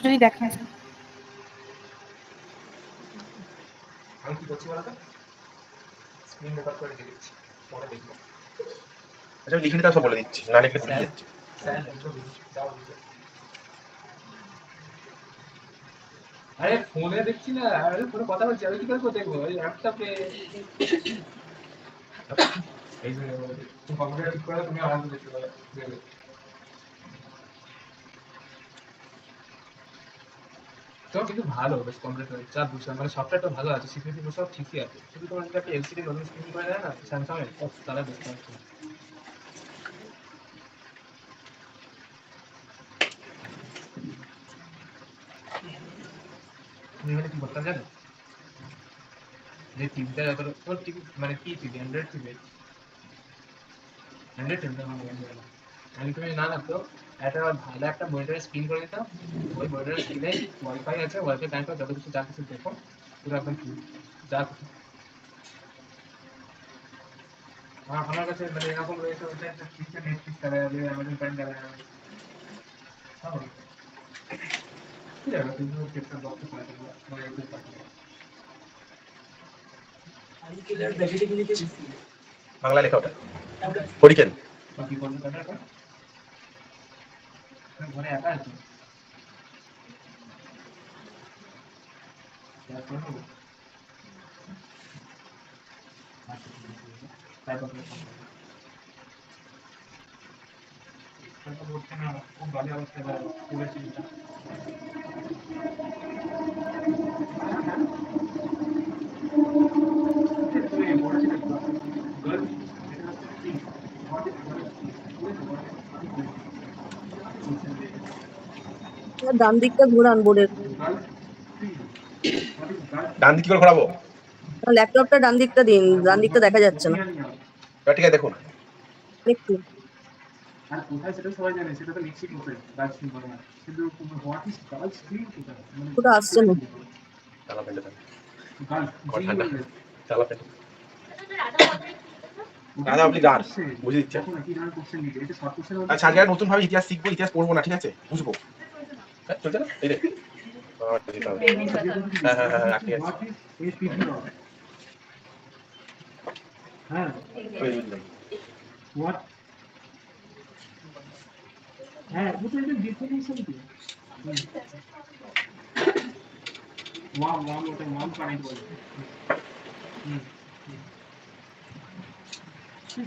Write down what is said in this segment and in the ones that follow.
যদি দেখা যায়। আমি কি করছি বলতো, স্ক্রিন রেকর্ড করে রেখে দিচ্ছি, পরে দেখবো। আচ্ছা লিখে নিতে সব বলে দিচ্ছি, না লিখলে ভুলে যাচ্ছি। আরে ফোনে দেখছি না, আরে ফোনে কথা বলছি, আমি কি করে দেখবো ওই ল্যাপটপে। এই যে তুমি কম্পিউটার ঠিক করে তুমি আমাকে দেখতে পারো। তো কিন্তু ভালো বেশ কম্পিউটার যা বুঝলাম, মানে সফটওয়্যারটা ভালো আছে, সিপিইউ সব ঠিকই আছে, শুধু তোমার যদি একটা এলসিডি নতুন স্ক্রিন করে দেয় না স্যামসাং এর, তাহলে বুঝতে পারছি। তুমি এখানে কি করতে জানো, যে টিভিটা যত তোর টিভি মানে কি TV, Android TV, Android TV আমি তুমি না লাগতো একটা ভালো একটা মনিটরের স্ক্রিন করে দিতাম, ওই মনিটরের স্ক্রিনে ওয়াইফাই আছে, ওয়াইফাই কানেক্ট করে যত কিছু যা কিছু দেখো পুরো একদম যা কিছু আমার কাছে মানে এরকম রয়েছে, ওইটা একটা ফিচার নেটফ্লিক্স চালা যাবে, অ্যামাজন প্রাইম চালা যাবে, সব কি জানো তুমি চেষ্টা করতে পারো মানে একটু পারো। বাংলা লেখা ওটা হরিকেন কি করবে কাটা ঘরে একা আছে তারপর বলছে না খুব ভালো অবস্থায় পড়েছি। ডান দিকটা ঘোরান বোর্ডের, ডান দিক কি করে ঘোরাবো, ল্যাপটপটা ডান দিকটা দিন, ডান দিকটা দেখা যাচ্ছে না ঠিক আছে দেখুন একটু। আর কোথায় সেটা সবাই জানে, সেটা তো লিখছি কোথায় গার্ল স্ক্রিন করে না, কিন্তু হোয়াট ইজ গার্ল স্ক্রিন কোথায়, মানে ওটা আসছে না। চালা পেন্টে গার্ল ঠান্ডা চালা পেন্টে দাদা আপনি গান বুঝে দিচ্ছেন। আচ্ছা আজকে নতুন ভাবে ইতিহাস শিখবো, ইতিহাস পড়বো না, ঠিক আছে বুঝবো, চলছে না এই রে। হ্যাঁ হ্যাঁ হ্যাঁ ঠিক আছে হ্যাঁ হোয়াট হ্যাঁ ওটা একটা ডেফিনিশন কি ওয়াম ওয়াম ওটা ওয়াম কারেন্ট বলে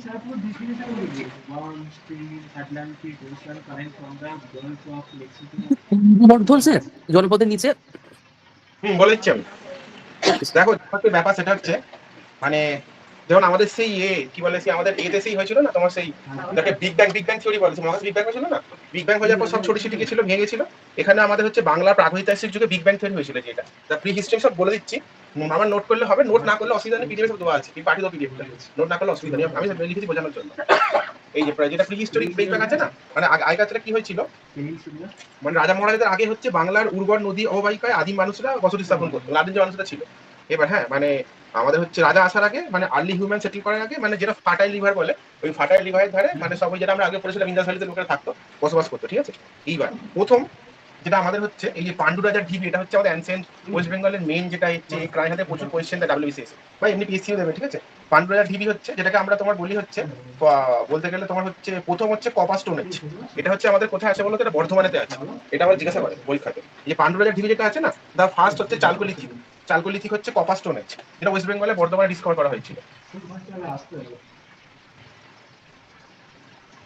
তারপর ডেফিনিশন বলি warm stream Atlantic ocean current from the Gulf of Mexico ধরছে জলপথের নিচে। বলে দিচ্ছি আমি। দেখো ব্যাপার সেটা হচ্ছে মানে যেমন আমাদের সেই কি বলে সেই আমাদের এতে সেই হয়েছিল না তোমার সেই যাকে বিগ ব্যাং থিওরি বলে, মহাকাশ বিগ ব্যাং হয়েছিল না, বিগ ব্যাং হয়ে যাওয়ার পর সব ছোট ছিটে গেছিল, ভেঙে গেছিল। এখানে আমাদের হচ্ছে বাংলার প্রাগৈতিহাসিক যুগে বিগ ব্যাং থিওরি হয়েছিল, যেটা প্রি হিস্ট্রি সব বলে দিচ্ছি, আমার নোট করলে হবে, নোট না করলে অসুবিধা নেই, পিডিএফ সব দেওয়া আছে, পাঠিয়ে দাও পিডিএফ, নোট না করলে অসুবিধা নেই, আমি লিখেছি বোঝানোর জন্য। এই যে যেটা প্রি হিস্টোরিক বিগ ব্যাং আছে না, মানে আগেকার কি হয়েছিল, মানে রাজা মহারাজাদের আগে হচ্ছে বাংলার উর্বর নদী অববাহিকায় আদিম মানুষরা বসতি স্থাপন করতো, আদিম যে মানুষরা ছিল। এবার হ্যাঁ মানে আমাদের হচ্ছে রাজা আসার আগে মানে আর্লি হিউম্যান সেটেল করার আগে মানে যেটা ফার্টাইল লিভার বলে, ওই ফার্টাইল লিভারের ধারে মানে সব যেটা আমরা আগে পড়েছিলাম ইন্দাস ভ্যালিতে লোকেরা থাকতো, বসবাস করতো, ঠিক আছে। এইবার প্রথম যেটা আমাদের হচ্ছে এই যে পান্ডু রাজার ঢিবি, এটা হচ্ছে আমাদের অ্যানসেন্ট ওয়েস্ট বেঙ্গলের মেইন যেটা হচ্ছে এই ক্রাইম হাতে প্রচুর কোয়েশ্চেন দেয় ডাব্লিউবিসিএস বা এমনি পিএসসিও দেবে, ঠিক আছে। পান্ডু রাজার ঢিবি হচ্ছে যেটাকে আমরা তোমার বলি হচ্ছে বলতে গেলে তোমার হচ্ছে প্রথম হচ্ছে কপার স্টোন এজ, এটা হচ্ছে আমাদের কোথায় আছে বলতো, এটা বর্ধমানেতে আছে, এটা আমরা জিজ্ঞাসা করে পরীক্ষাতে। এই যে পান্ডু রাজার ঢিবি যেটা আছে না, দা ফার্স্ট হচ্ছে চালকোলিথিক, চালকোলিথিক হচ্ছে কপার স্টোন এজ, যেটা ওয়েস্ট বেঙ্গলে বর্ধমানে ডিসকভার করা হয়েছিল,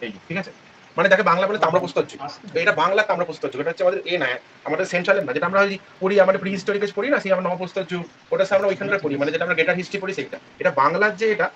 এই ঠিক আছে। মানে যাকে বাংলা বলে তাম্রপ্রস্তর যুগ, এটা বাংলা তাম্রপ্রস্তর যুগ, এটা হচ্ছে আমাদের এ না আমাদের সেন্ট্রালের না, যেটা আমরা পড়ি আমাদের প্রি হিস্টোরিক পড়ি না, সেই আমরা নবপ্রস্তর যুগ ওটা আমরা ওইখানকার পড়ি, মানে যেটা আমরা গ্রেটার হিস্ট্রি পড়ি সেইটা, এটা বাংলার যে এটা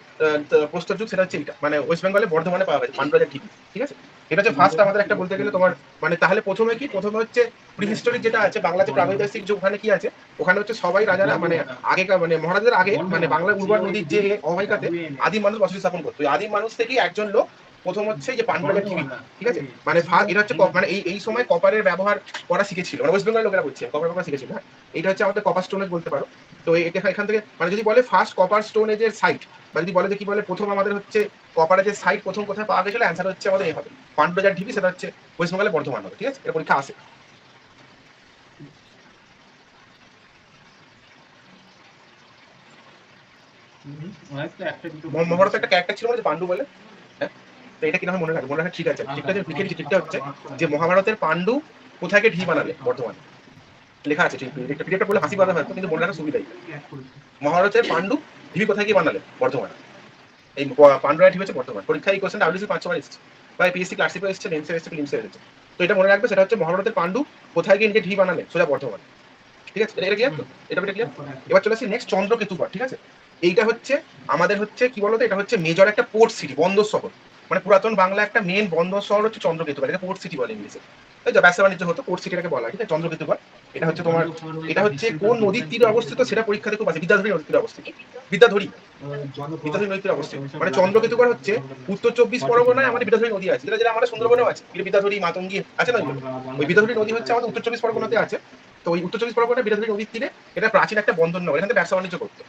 প্রস্তর যুগ সেটা হচ্ছে এটা, মানে ওয়েস্ট বেঙ্গলে বর্ধমানে পাওয়া গেছে পান্ডুরাজার ঢিবি, ঠিক আছে। এটা হচ্ছে ফার্স্ট আমাদের একটা বলতে গেলে তোমার মানে তাহলে প্রথমে কি, প্রথমে হচ্ছে প্রি হিস্টোরিক যেটা আছে বাংলাতে প্রাগৈতিহাসিক যুগ, ওখানে কি আছে, ওখানে হচ্ছে সবাই রাজারা মানে আগেকার মানে মহারাজাদের আগে মানে বাংলার উর্বর নদীর যে অববাহিকাতে আদিম মানুষ বসতি স্থাপন করতো, আদিম মানুষ থেকেই একজন লোক প্রথম হচ্ছে যে পান্ডুরাজার ঢিবি, ঠিক আছে। মানে এটা হচ্ছে মানে এই সময় কপারের ব্যবহার করা শিখেছিল, মানে ওয়েস্ট বেঙ্গলের লোকেরা বলছে কপার ব্যবহার শিখেছিল, হ্যাঁ। এটা হচ্ছে আমাদের কপার স্টোন এজ বলতে পারো। তো এখান থেকে মানে যদি বলে ফার্স্ট কপার স্টোন এজের সাইট, বা যদি বলে যে কি বলে প্রথম আমাদের হচ্ছে কপারের যে সাইট প্রথম কোথায় পাওয়া গেছিল, অ্যান্সার হচ্ছে আমাদের এই হবে পান্ডুরাজার ঢিবি, সেটা হচ্ছে ওয়েস্ট বেঙ্গলের বর্ধমান হবে, ঠিক আছে। এটা পরীক্ষা আসে। মহাভারতের একটা ক্যারেক্টার ছিল যে পাণ্ডু বলে, হ্যাঁ? তো এটা কিনা মনে রাখবে, মনে রাখা ঠিক আছে। ঠিকটা যে লিখে দিচ্ছি, ঠিকটা হচ্ছে যে মহাভারতের পাণ্ডু কোথায় গিয়ে ঢি বানালে বর্তমানে লেখা আছে। ঠিক পিডিএফটা পড়লে হাসি পাবে হয়তো, কিন্তু মনে রাখার সুবিধাই। মহাভারতের পাণ্ডু ঢিবি কোথায় গিয়ে বানালে বর্তমানে, এই পাণ্ডুরা ঢিবি হচ্ছে বর্তমান। পরীক্ষায় এই কোশ্চেন ডাব্লিউসি 5 বার এসেছে, বা পিএসসি ক্লাসিকও এসেছে, মেন্সে এসেছে, ফিল্মসে এসেছে। তো এটা মনে রাখবে, সেটা হচ্ছে মহাভারতের পাণ্ডু কোথায় গিয়ে নিজে ঢি বানালে, সোজা বর্তমান। ঠিক আছে, এটা ক্লিয়ার তো? এটা ক্লিয়ার। এবার চলে আসি নেক্সট চন্দ্রকেতুগড়। ঠিক আছে, এইটা হচ্ছে আমাদের হচ্ছে কি বলতো, এটা হচ্ছে মেজর একটা পোর্ট সিটি, বন্দর শহর। মানে পুরাতন বাংলা একটা মেন বন্দর শহর হচ্ছে চন্দ্রকেতুগড়, এটা পোর্ট সিটি বলে ইংলিশে। এই যে ব্যবসা বাণিজ্য হতো, পোর্ট সিটিটাকে বলা হয়। ঠিক আছে, চন্দ্রকেতুগড় এটা হচ্ছে তোমার, এটা হচ্ছে কোন নদীর তীরে অবস্থিত সেটা পরীক্ষাতে খুব আছে। বিদ্যাধরী নদীর তীরে অবস্থিত। বিদ্যাধরী বিদ্যাধরী নদীর তীরে অবস্থিত। মানে চন্দ্রকেতুগড় হচ্ছে উত্তর 24 পরগনায় আমাদের বিদ্যাধরী নদী আছে, যেটা আমাদের সুন্দরবনেও আছে। বিদ্যাধরী, মাতঙ্গী আছে না, ওই বিদ্যাধরী নদী হচ্ছে আমাদের উত্তর 24 পরগনাতে আছে। তো ওই উত্তর 24 পরগনায় বিদ্যাধরী নদীর তীরে এটা প্রাচীন একটা বন্দর নগর, এখান থেকে ব্যবসা বাণিজ্য করতো।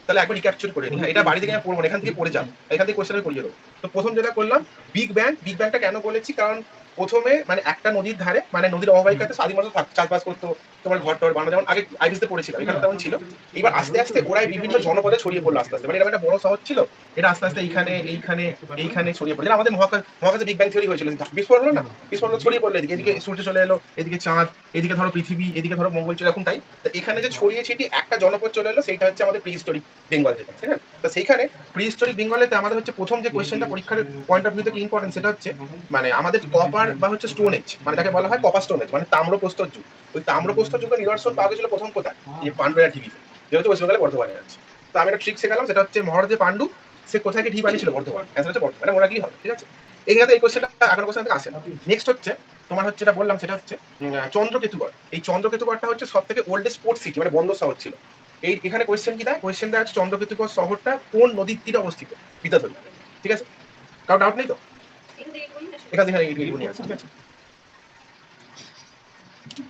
তাহলে একবার রিক্যাপচার করে নিই। এটা বাড়ি থেকে আমি পড়বো, এখান থেকে পড়ে যাবো, এখান থেকে কোশ্চেন করিয়ে দেবো। তো প্রথম যেটা করলাম বিগ ব্যাং। বিগ ব্যাংটা কেন বলেছি, কারণ প্রথমে মানে একটা নদীর ধারে, মানে নদীর অববাহিকাতে স্বাধীন মানুষ চাষবাস করতো, তোমার ঘর টর বানানো, যেমন আগে আইবিসতে পড়েছিলাম, এখানে তেমন ছিল। এবার আস্তে আস্তে ওরাই বিভিন্ন জনপদে ছড়িয়ে পড়লো আস্তে আস্তে। মানে এটা একটা বড় শহর ছিল, এটা আস্তে আস্তে এইখানে এইখানে এইখানে ছড়িয়ে পড়লো। আমাদের মহাকাশে বিগ ব্যাং থিওরি হয়েছিল, বিস্ফোরণ হলো না, বিস্ফোরণ ছড়িয়ে পড়লো এদিকে, এদিকে সূর্য চলে এলো, এদিকে চাঁদ, এদিকে ধরো পৃথিবী, এদিকে ধরো মঙ্গল, এরকম তাই। এখানে যে ছড়িয়ে ছিটিয়ে একটা জনপদ চলে এলো, সেইটা হচ্ছে আমাদের প্রি হিস্টোরিক বেঙ্গল যেটা, ঠিক আছে। তো সেইখানে প্রি হিস্টোরিক বেঙ্গলেতে আমাদের হচ্ছে প্রথম যে কোয়েশ্চেনটা পরীক্ষার পয়েন্ট অফ ভিউ থেকে ইম্পর্টেন্ট, সেটা হচ্ছে মানে আমাদের কপার বা হচ্ছে স্টোন এজ, মানে যাকে বলা হয় কপার স্টোন এজ, মানে তাম্রপ্রস্তর যুগ। ওই তাম্রপ্রস্তর যুগের নিদর্শন পাওয়া গেছিল প্রথম কোথায়, এই পাণ্ডুরা ঢিবিতে, যেহেতু ওয়েস্ট বেঙ্গলে বর্ধমানে আছে। তো আমি একটা ট্রিক শেখালাম, সেটা হচ্ছে মহারাজে পাণ্ডু সে কোথায় গিয়ে ঢি বানিয়েছিল, বর্ধমান। অ্যান্সার হচ্ছে বর্ধমান, মানে মনে রাখলেই হবে। ঠিক আছে, এইখানে এই কোয়েশ্চেনটা আগের কোয়েশ্চেন থেকে আসে। নেক্সট হচ্ছে তোমার হচ্ছে, যেটা বললাম সেটা হচ্ছে চন্দ্রকেতুগড়। এই চন্দ্রকেতুগড়টা হচ্ছে সব থেকে ওল্ডেস্ট পোর্ট সিটি, মানে বন্দর শহর ছিল। এই এখানে কোয়েশ্চেন কি দেয়, কোয়েশ্চেন দেয় হচ্ছে চন্দ্রকেতুগড় শহরটা কোন নদীর তীরে অবস্থিত, বিদ্যাধরী। ঠিক আছে, কারো ডাউট নেই তো? এখান থেকে এইটুকুনি আছে। ঠিক আছে,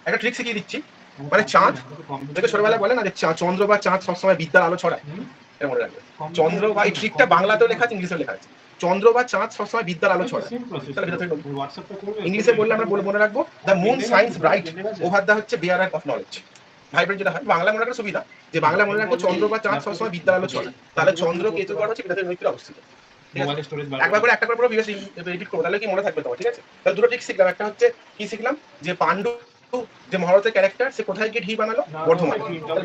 একটা ট্রিক শিখিয়ে দিচ্ছি। মানে চাঁদ, দেখে ছোটবেলায় বলে না যে চন্দ্র বা চাঁদ সবসময় বিদ্যার আলো ছড়ায়, এটা মনে রাখবে। চন্দ্র বা, এই ট্রিকটা বাংলাতেও লেখা আছে, ইংলিশেও লেখা আছে। চন্দ্র বা চাঁদ সবসময় বিদ্যার আলো ছড়ায়। ইংলিশে বললে আমরা মনে রাখবো the moon science bright over the হচ্ছে বেয়ারার অফ নলেজ। ভাইব্রেট যেটা হয়, বাংলা মনে রাখার সুবিধা, যে বাংলা মনে রাখবো চন্দ্র বা চাঁদ সবসময় বিদ্যার আলো ছড়ায়। তাহলে চন্দ্র কেতুগড় হচ্ছে বিদ্যাধরী নদীর তীরে অবস্থিত। একবার করে একটা করে পুরো বিবেচ রিপিট করবো, তাহলে কি মনে থাকবে তোমার। ঠিক আছে, তাহলে দুটো ট্রিক শিখলাম। একটা হচ্ছে কি শিখলাম, যে পাণ্ডু যে মহাভারতের ক্যারেক্টার, সে কোথায় গিয়ে ঢি বানালো, বর্ধমান।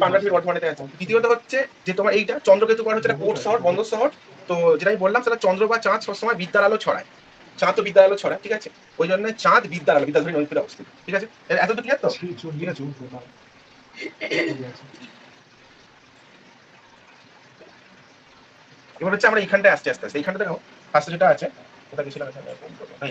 পাণ্ডুরা ঢি বর্ধমানেতে আছে। দ্বিতীয়ত হচ্ছে যে তোমার এইটা চন্দ্রকেতুগড় হচ্ছে পোর্ট শহর, বন্দর শহর। তো যেটা আমি বললাম, সেটা চন্দ্র বা চাঁদ সবসময় বিদ্যার আলো ছড়ায়। চাঁদ তো বিদ্যার আলো ছড়ায়, ঠিক আছে, ওই জন্য চাঁদ বিদ্যার আলো, বিদ্যাধরী নদীর তীরে অবস্থিত। ঠিক আছে, এত তো ক্লিয়ার তো? ঠিক আছে, এবার হচ্ছে আমরা এইখানটায় আসছি আস্তে আস্তে। এইখানটা দেখো ফার্স্টে যেটা আছে, ওটা গেছিলাম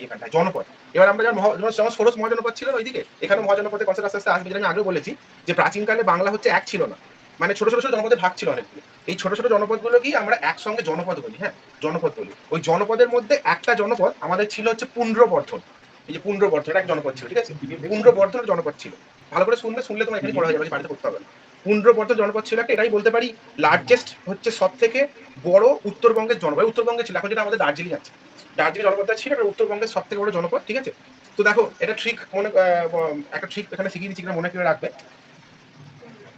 এইখানটায় জনপদ। এবার আমরা যেমন ষোড়শ মহাজনপদ ছিল ওইদিকে, এখানে মহাজনপদের কনসেপ্ট আস্তে আস্তে আসবে। যেটা আমি আগেও বলেছি যে প্রাচীনকালে বাংলা হচ্ছে এক ছিল না, মানে ছোট ছোট ছোট জনপদের ভাগ ছিল অনেকগুলো। এই ছোট ছোট জনপদগুলোকেই আমরা একসঙ্গে জনপদ বলি। হ্যাঁ, জনপদ বলি। ওই জনপদের মধ্যে একটা জনপদ আমাদের ছিল হচ্ছে পুণ্ড্রবর্ধন। এই যে পুণ্ড্রবর্ধন এক জনপদ ছিল, ঠিক আছে, পুণ্ড্রবর্ধন জনপদ ছিল। ভালো করে শুনলে তোমার এখানে পড়া হয়ে যাবে, বাড়িতে করতে হবে না। পুণ্ড্রবর্ধন জনপদ ছিল একটা, এটাই বলতে পারি লার্জেস্ট হচ্ছে সব থেকে বড় উত্তরবঙ্গের জনপদ। উত্তরবঙ্গে ছিল, এখন যেটা আমাদের দার্জিলিং আছে, দার্জিলিং জনপদটা ছিল এটা উত্তরবঙ্গের সব থেকে বড় জনপদ। ঠিক আছে, তো দেখো এটা ট্রিক মনে, একটা ট্রিক এখানে শিখিয়ে দিচ্ছি, মনে করে রাখবে।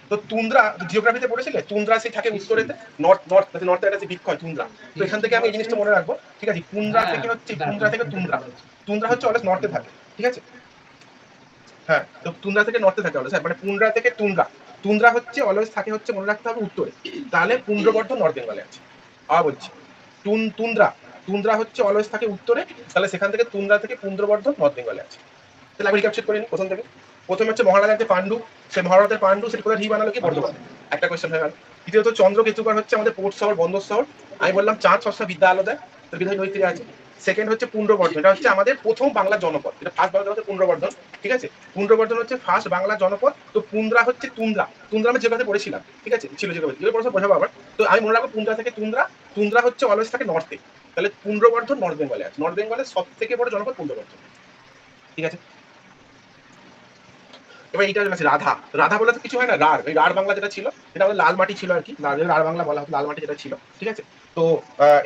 তো তুন্দ্রা জিওগ্রাফিতে পড়েছিলে, তুন্দ্রা সেই থাকে উত্তরেতে, নর্থে একটা বৃক্ষ হয় তুন্দ্রা। তো এখান থেকে আমি এই জিনিসটা মনে রাখবো। ঠিক আছে, তুন্দ্রা থেকে হচ্ছে, তুন্দ্রা থেকে তুন্দ্রা, তুন্দ্রা হচ্ছে অলওয়েজ নর্থে থাকে। ঠিক আছে, হ্যাঁ, তো তুন্দ্রা থেকে নর্থে থাকে অলওয়েজ, মানে পুন্ড্রা থেকে তুন্দ্রা, তুন্দ্রা হচ্ছে অলওয়েজ থাকে হচ্ছে, মনে রাখতে হবে উত্তরে। তাহলে পুণ্ড্রবর্ধন নর্থ বেঙ্গলে আছে। আবার বলছি, তুন্দ্রা, তুন্দ্রা হচ্ছে অলওয়েজ থাকে উত্তরে, তাহলে সেখান থেকে তুন্দ্রা থেকে পুণ্ড্রবর্ধন নর্থ বেঙ্গলে আছে। তাহলে আমি রিক্যাপচার করে নিই প্রথম থেকে। প্রথমে হচ্ছে মহারাজা যে পাণ্ডু, সে মহারাজের পাণ্ডু সেটা কোথায় ঢি বানালো, কি বর্ধমান, একটা কোয়েশ্চেন হয়ে গেল। দ্বিতীয়ত চন্দ্রকেতুগড় হচ্ছে আমাদের পোর্ট শহর, বন্দর শহর। আমি বললাম চাঁদ সবসময় বিদ্যা আলো দেয়, তো বিধায় নদী তীরে আছে। সেকেন্ড হচ্ছে পুণ্ড্রবর্ধন, এটা হচ্ছে আমাদের প্রথম বাংলা জনপদ, এটা ফার্স্ট বাংলা জনপদ পুণ্ড্রবর্ধন। ঠিক আছে, পুণ্ড্রবর্ধন হচ্ছে ফার্স্ট বাংলা জনপদ। তো পুন্দ্রা হচ্ছে তুন্দ্রা, তুন্দ্রা আমি যেভাবে পড়েছিলাম, ঠিক আছে, ছিল যেভাবে পড়েছিলাম বোঝাবো আবার। তো আমি মনে রাখবো পুন্দ্রা থেকে তুন্দ্রা, তুন্দ্রা হচ্ছে অলওয়েজ থাকে নর্থে। তাহলে পুণ্ড্রবর্ধন নর্থ বেঙ্গলে আছে, নর্থ বেঙ্গলের সব থেকে বড় জনপদ পুণ্ড্রবর্ধন। ঠিক আছে, এবার এইটা আছে রাধা। রাধা বলে তো কিছু হয় না, রাঢ়, ওই রাঢ় বাংলা যেটা ছিল, এটা আমাদের লাল মাটি ছিল আর কি, রাঢ় বাংলা বলা হতো, লাল মাটি যেটা ছিল। ঠিক আছে, তো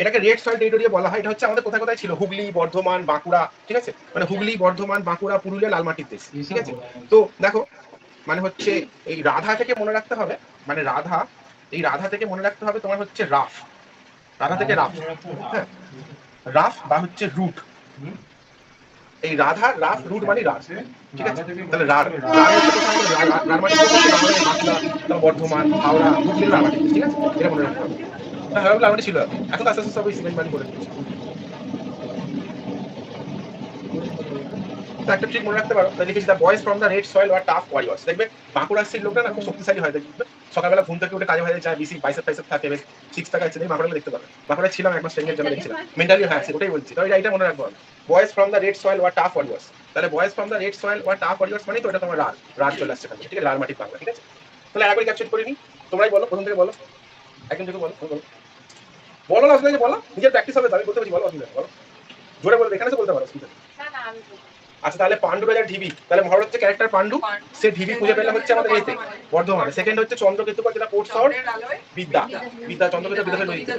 এটাকে রেড সয়েল টেরিটরি বলা হয়। এটা হচ্ছে আমাদের কোথায় কোথায় ছিল, হুগলি, বর্ধমান, বাঁকুড়া। ঠিক আছে, মানে হুগলি, বর্ধমান, বাঁকুড়া, পুরুলিয়া, লাল মাটির দেশ। ঠিক আছে, তো দেখো মানে হচ্ছে এই রাধা থেকে মনে রাখতে হবে, মানে রাধা এই রাধা থেকে মনে রাখতে হবে তোমার হচ্ছে রাফ, রাধা থেকে রাফ, হ্যাঁ, রাফ বা হচ্ছে রুট। এই রাধা রাফ রুট মানে রাজ, ঠিক আছে? তাহলে রাঢ় রাঢ় হচ্ছে কোথায়? রাঢ়মাটি হচ্ছে বাংলাদেশের বাঁকুড়া, তারপর বর্ধমান, হাওড়া, হুগলির রাঢ়মাটি, ঠিক আছে? এটা মনে রাখতে হবে। হ্যাঁ, রাঢ়মাটি ছিল আগে, এখন তো আস্তে আস্তে সবাই সিমেন্ট বাড়ি করে দিচ্ছে। তো একটা ট্রিক মনে রাখতে পারো, তাই লিখেছি the boys from the red soil war tough warriors. দেখবে বাঁকুড়ার সেই লোকটা না খুব শক্তিশালী হয়, দেখবে সকালবেলা ঘুম থেকে উঠে কাজে ফাজে যায়, বিসি বাইসেপ টাইসেপ থাকে, বেশ সিক্স প্যাক আছে, বাঁকুড়া দেখতে পাবে। বাঁকুড়ায় ছিলাম একবার, ট্রেনিংয়ের জন্য দেখছিলাম, মেন্টালি হ্যাঁ ওটাই বলছি। তো এটা মনে রাখবো আমি, boys from the red soil war tough warriors. তাহলে boys from the red soil war tough warriors মানে তো এটা তোমার রাজ, রাজ চলে আসছে এখান থেকে, ঠিক আছে? রাঢ় মাটির বাংলা, ঠিক আছে? তাহলে একবার ক্যাপচার করে নি, তোমরাই বলো, প্রথম থেকে বলো, একদম থেকে বলো, বলো বলো না, আসলে বলো, নিজের প্র্যাকটিস হবে, আমি বলতে পারছি, বলো অসুবিধা, বলো জোরে বলবে, এখানে তো বলতে পারো। আচ্ছা, তাহলে পাণ্ডু রাজার ঢিবি, তাহলে মহাভারত যে ক্যারেক্টার পাণ্ডু, সে ঢিবি খুঁজে পেলাম হচ্ছে আমাদের এতে বর্ধমানে। সেকেন্ড হচ্ছে চন্দ্রকেতু, যেটা পোর্ট শহর বিদ্যা, বিদ্যা চন্দ্রকেতু বিদ্যা নদীতে।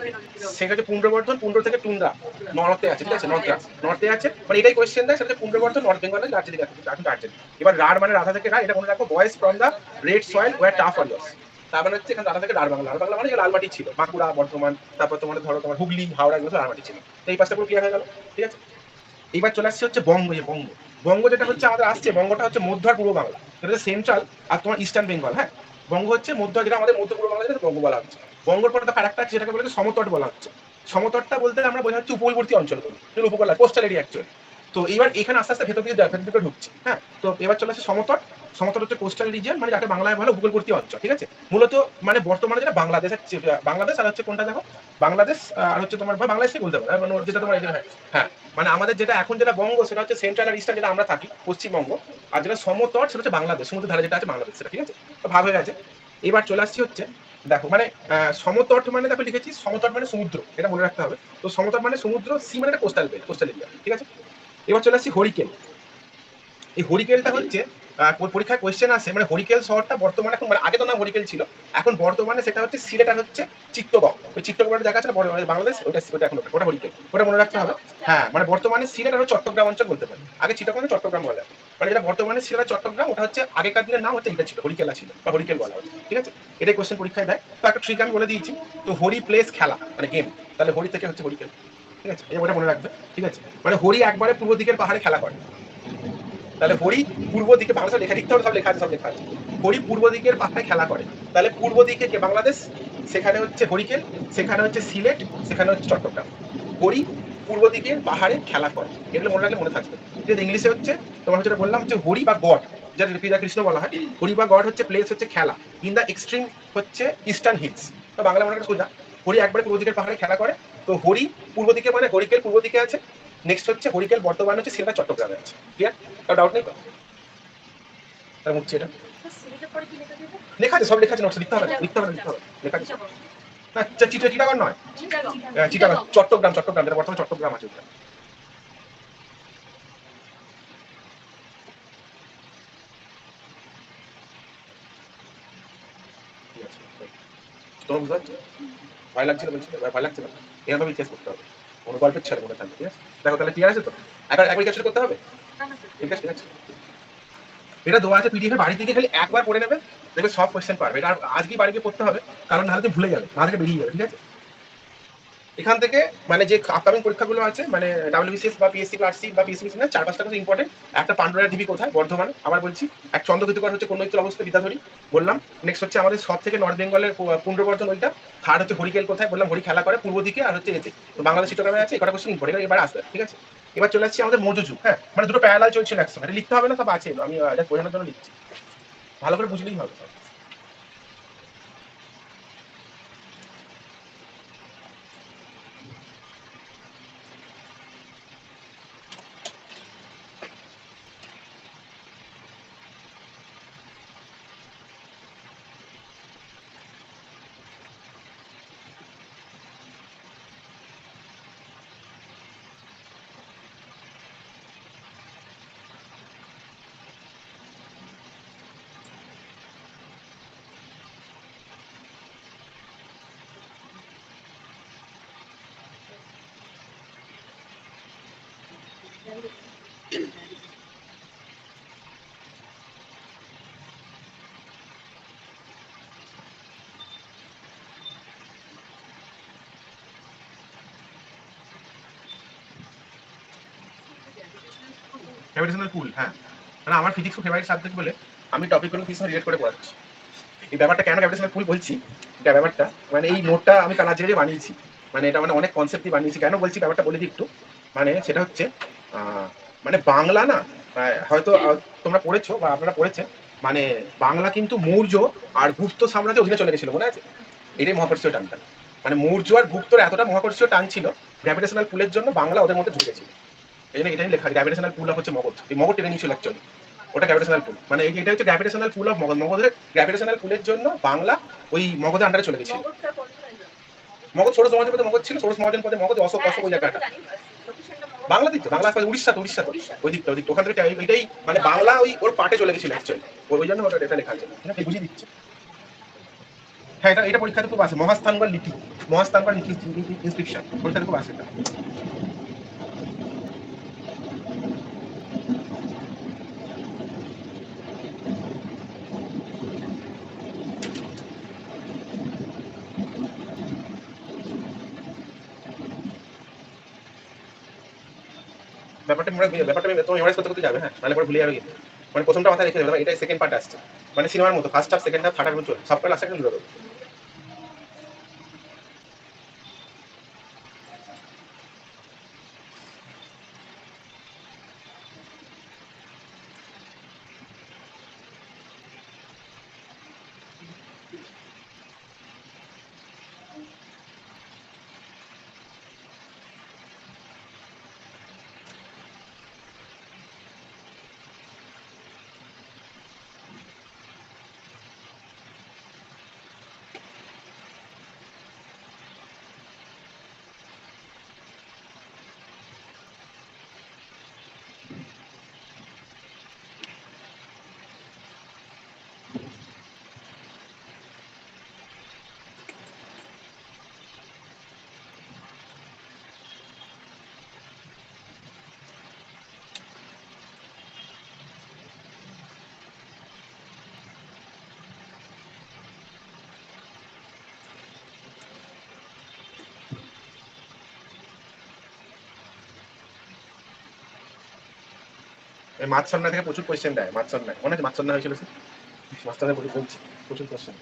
সেখানে হচ্ছে পুণ্ড্রবর্ধন, পুণ্ড্র থেকে টুন্ড্রা, নর্থে আছে, ঠিক আছে? নর্থে আছে, মানে এটাই কোয়েশ্চেন দেয়, সেটা পুণ্ড্রবর্ধন নর্থ বেঙ্গলে, দার্জিলিং আছে, এখন দার্জিলিং। এবার রাঢ় মানে রাধা থেকে রাঢ়, এটা মনে রাখো, boys from the red soil war tough warriors. তার মানে হচ্ছে এখানে রাধা থেকে রাঢ় বাংলা, রাঢ় বাংলা মানে লাল মাটি ছিল, বাঁকুড়া, বর্ধমান, তারপর তোমার ধরো তোমার হুগলি, হাওড়া, এগুলো লাল মাটি ছিল। তো এই পাঁচটা পুরো ক্লিয়ার হয়ে গেল, ঠিক আছে? এইবার চলে আসছে হচ্ছে বঙ্গ, যে বঙ্গ, বঙ্গ যেটা হচ্ছে আমাদের আসছে, বঙ্গটা হচ্ছে মধ্য আর পূর্ব বাংলা, যেটা হচ্ছে সেন্ট্রাল আর তোমার ইস্টার্ন বেঙ্গল, হ্যাঁ। বঙ্গ হচ্ছে মধ্য, যেটা আমাদের মধ্য পূর্ব বাংলা, যেটা বঙ্গ বলা হচ্ছে। বঙ্গর পরে তো আরেকটা আছে যেটাকে বলে সমতট বলা হচ্ছে। সমতটটা বলতে আমরা বোঝা হচ্ছে উপকূলবর্তী অঞ্চল, উপকূল, কোস্টাল এরিয়া অ্যাকচুয়ালি। তো এবার এখানে আস্তে আস্তে ভেতর দিকে ঢুকছি, হ্যাঁ। তো এবার চলে আসছে সমতট। সমতট হচ্ছে কোস্টাল রিজিয়ন, মানে যাকে বাংলায় বলে উপকূলবর্তী অঞ্চল, ঠিক আছে? মূলত মানে বর্তমানে যেটা বাংলাদেশ, বাংলাদেশ আর হচ্ছে কোনটা দেখো, বাংলাদেশ আর হচ্ছে তোমার বাংলাদেশই বলতে পারো, মানে যেটা তোমার হ্যাঁ, মানে আমাদের যেটা এখন যেটা বঙ্গ, সেটা হচ্ছে সেন্ট্রাল আর ইস্টার্ন, যেটা আমরা থাকি পশ্চিমবঙ্গ। আর যেটা সমতট, সেটা হচ্ছে বাংলাদেশ, সমুদ্র ধারে যেটা আছে বাংলাদেশ, সেটা, ঠিক আছে? তো ভাগ হয়ে গেছে। এবার চলে আসছি হচ্ছে, দেখো মানে সমতট মানে দেখো লিখেছি, সমতট মানে সমুদ্র, এটা মনে রাখতে হবে। তো সমতট মানে সমুদ্র, সি মানে কোস্টাল বেল্ট, কোস্টাল এরিয়া, ঠিক আছে? এবার চলে আসছি হরিকেল। এই হরিকেলটা হচ্ছে পরীক্ষায় কোয়েশ্চেন আসে, মানে হরিকেল শহরটা বর্তমানে এখন, মানে আগে তো নাম হরিকেল ছিল, এখন বর্তমানে সেটা হচ্ছে সিলেট আর হচ্ছে চিত্তগড়। ওই চিত্তগড়ের দেখা আছে না বাংলাদেশ, ওটা এখন ওটা হরিকেল, ওটা মনে রাখতে হবে। হ্যাঁ, মানে বর্তমানে সিলেট আর চট্টগ্রাম অঞ্চল বলতে পারি, আগে চিত্তগড় চট্টগ্রাম বলা হয়। মানে যেটা বর্তমানে সিলেট আর চট্টগ্রাম, ওটা হচ্ছে আগেকার দিনের নাম হচ্ছে, এটা ছিল হরিকেলা ছিল, বা হরিকেল বলা হয়, ঠিক আছে? এটাই কোয়েশ্চেন পরীক্ষায় দেয়। তো একটা ট্রিক আমি বলে দিয়েছি, তো হরি প্লেস খেলা মানে গেম, তাহলে হরি থেকে হচ্ছে হরিকেল, ঠিক আছে? এটা মনে রাখবে, ঠিক আছে? মানে হরি একবারে পূর্ব দিকের পাহাড়ে খেলা করে, তাহলে হরি পূর্ব দিকে, বাংলাদেশে লেখা লিখতে হবে, সব লেখা আছে, সব লেখা আছে। হরি পূর্ব দিকের পাহাড়ে খেলা করে, তাহলে পূর্ব দিকে কে? বাংলাদেশ, সেখানে হচ্ছে হরিকেল, সেখানে হচ্ছে সিলেট, সেখানে হচ্ছে চট্টগ্রাম। হরি পূর্ব দিকের পাহাড়ে খেলা করে, এগুলো মনে রাখলে মনে থাকবে। যেটা ইংলিশে হচ্ছে তোমার যেটা বললাম হচ্ছে হরি বা গড, যেটা কৃষ্ণ বলা হয়, হরি বা গড হচ্ছে প্লেস হচ্ছে খেলা, ইন দ্য এক্সট্রিম হচ্ছে ইস্টার্ন হিলস। তো বাংলা মনে রাখা সোজা, হরি একবারে পূর্ব দিকের পাহাড়ে খেলা করে। তো হরি পূর্ব দিকে মানে হরিকেল পূর্ব দিকে আছে, নেক্সট হচ্ছে হরিকেল বর্তমানে হচ্ছে সিলেট চট্টগ্রামে আছে, ক্লিয়ার? ডাউট নেই তো? তার মুখছে এটা লেখা আছে, সব লেখা আছে, নোটস লিখতে হবে, লিখতে হবে, লিখতে হবে, লেখা আছে। না, চিটাগড় নয়, চিটাগড়, চট্টগ্রাম, চট্টগ্রাম, যেটা বর্তমানে চট্টগ্রাম আছে ওটা। ঠিক আছে, তোমার বুঝতে পারছো? ভয় লাগছে না, বলছি ভয় লাগছে না, এরকম ইতিহাস করতে হবে, কোনো গল্পের ছেলে মনে থাকবে, ঠিক আছে? দেখো তাহলে ক্লিয়ার আছে তো? একবার একবার ক্যাপচার করতে হবে, ঠিক আছে? ঠিক আছে, এটা দেওয়া আছে পিডিএফ, বাড়ি থেকে খালি একবার পড়ে নেবে, দেখবে সব কোয়েশ্চেন পারবে। এটা আজকেই বাড়িতে পড়তে হবে, কারণ নাহলে তুমি ভুলে যাবে, না থেকে বেরিয়ে যাবে, ঠিক আছে? এখান থেকে মানে যে আপকামিং পরীক্ষাগুলো আছে, মানে ডাব্লিউবিসিএস বা পিএসসি ক্লাসি বা পিএসসি না, চার পাঁচটা কথা ইম্পর্টেন্ট। একটা পান্ডুরার ঢিবি কোথায়, বর্ধমান, আবার বলছি। এক চন্দ্রকেতুগড় হচ্ছে কোন নৈতিক অবস্থা, বিদ্যাধরী, বললাম। নেক্সট হচ্ছে আমাদের সব থেকে নর্থ বেঙ্গলের পুণ্ড্রবর্ধন, ওইটা। থার্ড হচ্ছে হরিকেল কোথায়, বললাম হরি খেলা করে পূর্ব দিকে, আর হচ্ছে এতে বাংলাদেশ চিত্রগ্রামে আছে। এটা কোশ্চেন ইম্পর্টেন্ট, এবার আসবে, ঠিক আছে? এবার চলে আসছি আমাদের মৌর্যযুগ, হ্যাঁ, মানে দুটো প্যারালাল চলছিল একসঙ্গে, এটা লিখতে হবে না, সব আছে, আমি এটা বোঝানোর জন্য লিখছি, ভালো করে বুঝলেই হবে। গ্র্যাভিটেশনাল পুল, হ্যাঁ। মানে আমার ফিজিক্স ফেভারিট সাবজেক্ট বলে আমি টপিকগুলো কিছু রিলেট করে পড়াচ্ছি। এই ব্যাপারটা কেন গ্র্যাভিটেশনাল পুল বলছি, এটা ব্যাপারটা মানে এই নোটটা আমি কাল আজকে বানিয়েছি। মানে এটা মানে অনেক কনসেপ্ট দিয়ে বানিয়েছি। কেন বলছি ব্যাপারটা বলে দিই একটু। মানে সেটা হচ্ছে মানে বাংলা না, হয়তো তোমরা পড়েছো বা আপনারা পড়েছেন, মানে বাংলা কিন্তু মৌর্য আর গুপ্ত সাম্রাজ্যের অধীনে চলে গেছিল, মনে আছে? এটাই মহাকর্ষীয় টানটা। মানে মৌর্য আর গুপ্তর এতটা মহাকর্ষীয় টান ছিল, গ্র্যাভিটেশনাল পুলের জন্য বাংলা ওদের মধ্যে ঢুকেছিল। এই জন্য এটাই লেখা, গ্র্যাভিটেশনাল পুল হচ্ছে মগধ। এই মগধ টেনে নিয়েছিল অ্যাকচুয়ালি, ওটা গ্র্যাভিটেশনাল পুল। মানে এটা হচ্ছে গ্র্যাভিটেশনাল পুল অফ মগধ। মগধের গ্র্যাভিটেশনাল পুলের জন্য বাংলা ওই মগধের আন্ডারে চলে গেছিল। মগধ ষোড়শ মহাজন পদে মগধ ছিল, ষোড়শ মহাজন পদে মগধ, অশোক ওই জায়গাটা বাংলা দিচ্ছে, বাংলা উড়িষ্যা তো, উড়িষ্যা তো ওই দিকটা, ওই দিকটা ওখান থেকে এটাই মানে বাংলা ওই ওর পার্টে চলে গেছিল অ্যাকচুয়ালি। ওই জন্য ওটা এটা লেখা আছে, ঠিক আছে? বুঝিয়ে দিচ্ছে। হ্যাঁ, এটা এটা পরীক্ষাতে খুব আসে, মহাস্থানগড় লিপি, মহাস্থানগড় লিপি ইনস্ক্রিপশন পরীক্ষাতে খুব আসে এটা। ব্যাপারটা তুমি মেমোরাইজ করতে করতে যাবে, হ্যাঁ, নাহলে পরে ভুলে যাবে কিন্তু। মানে প্রথমটা মাথায় রেখে দেবে, এটাই সেকেন্ড পার্ট আসছে। মানে সিনেমার মতো first half, second half, third half চলে, সবটা লাস্টে একটা জুড়ে দেবে। এই মাছসন্না থেকে প্রচুর কোয়েশ্চেন দেয়, মাছসন্না মনে আছে? মাছসন্না হয়েছিল, মাছসন্না প্রচুর বলছি, প্রচুর question.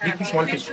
Big fish, small fish.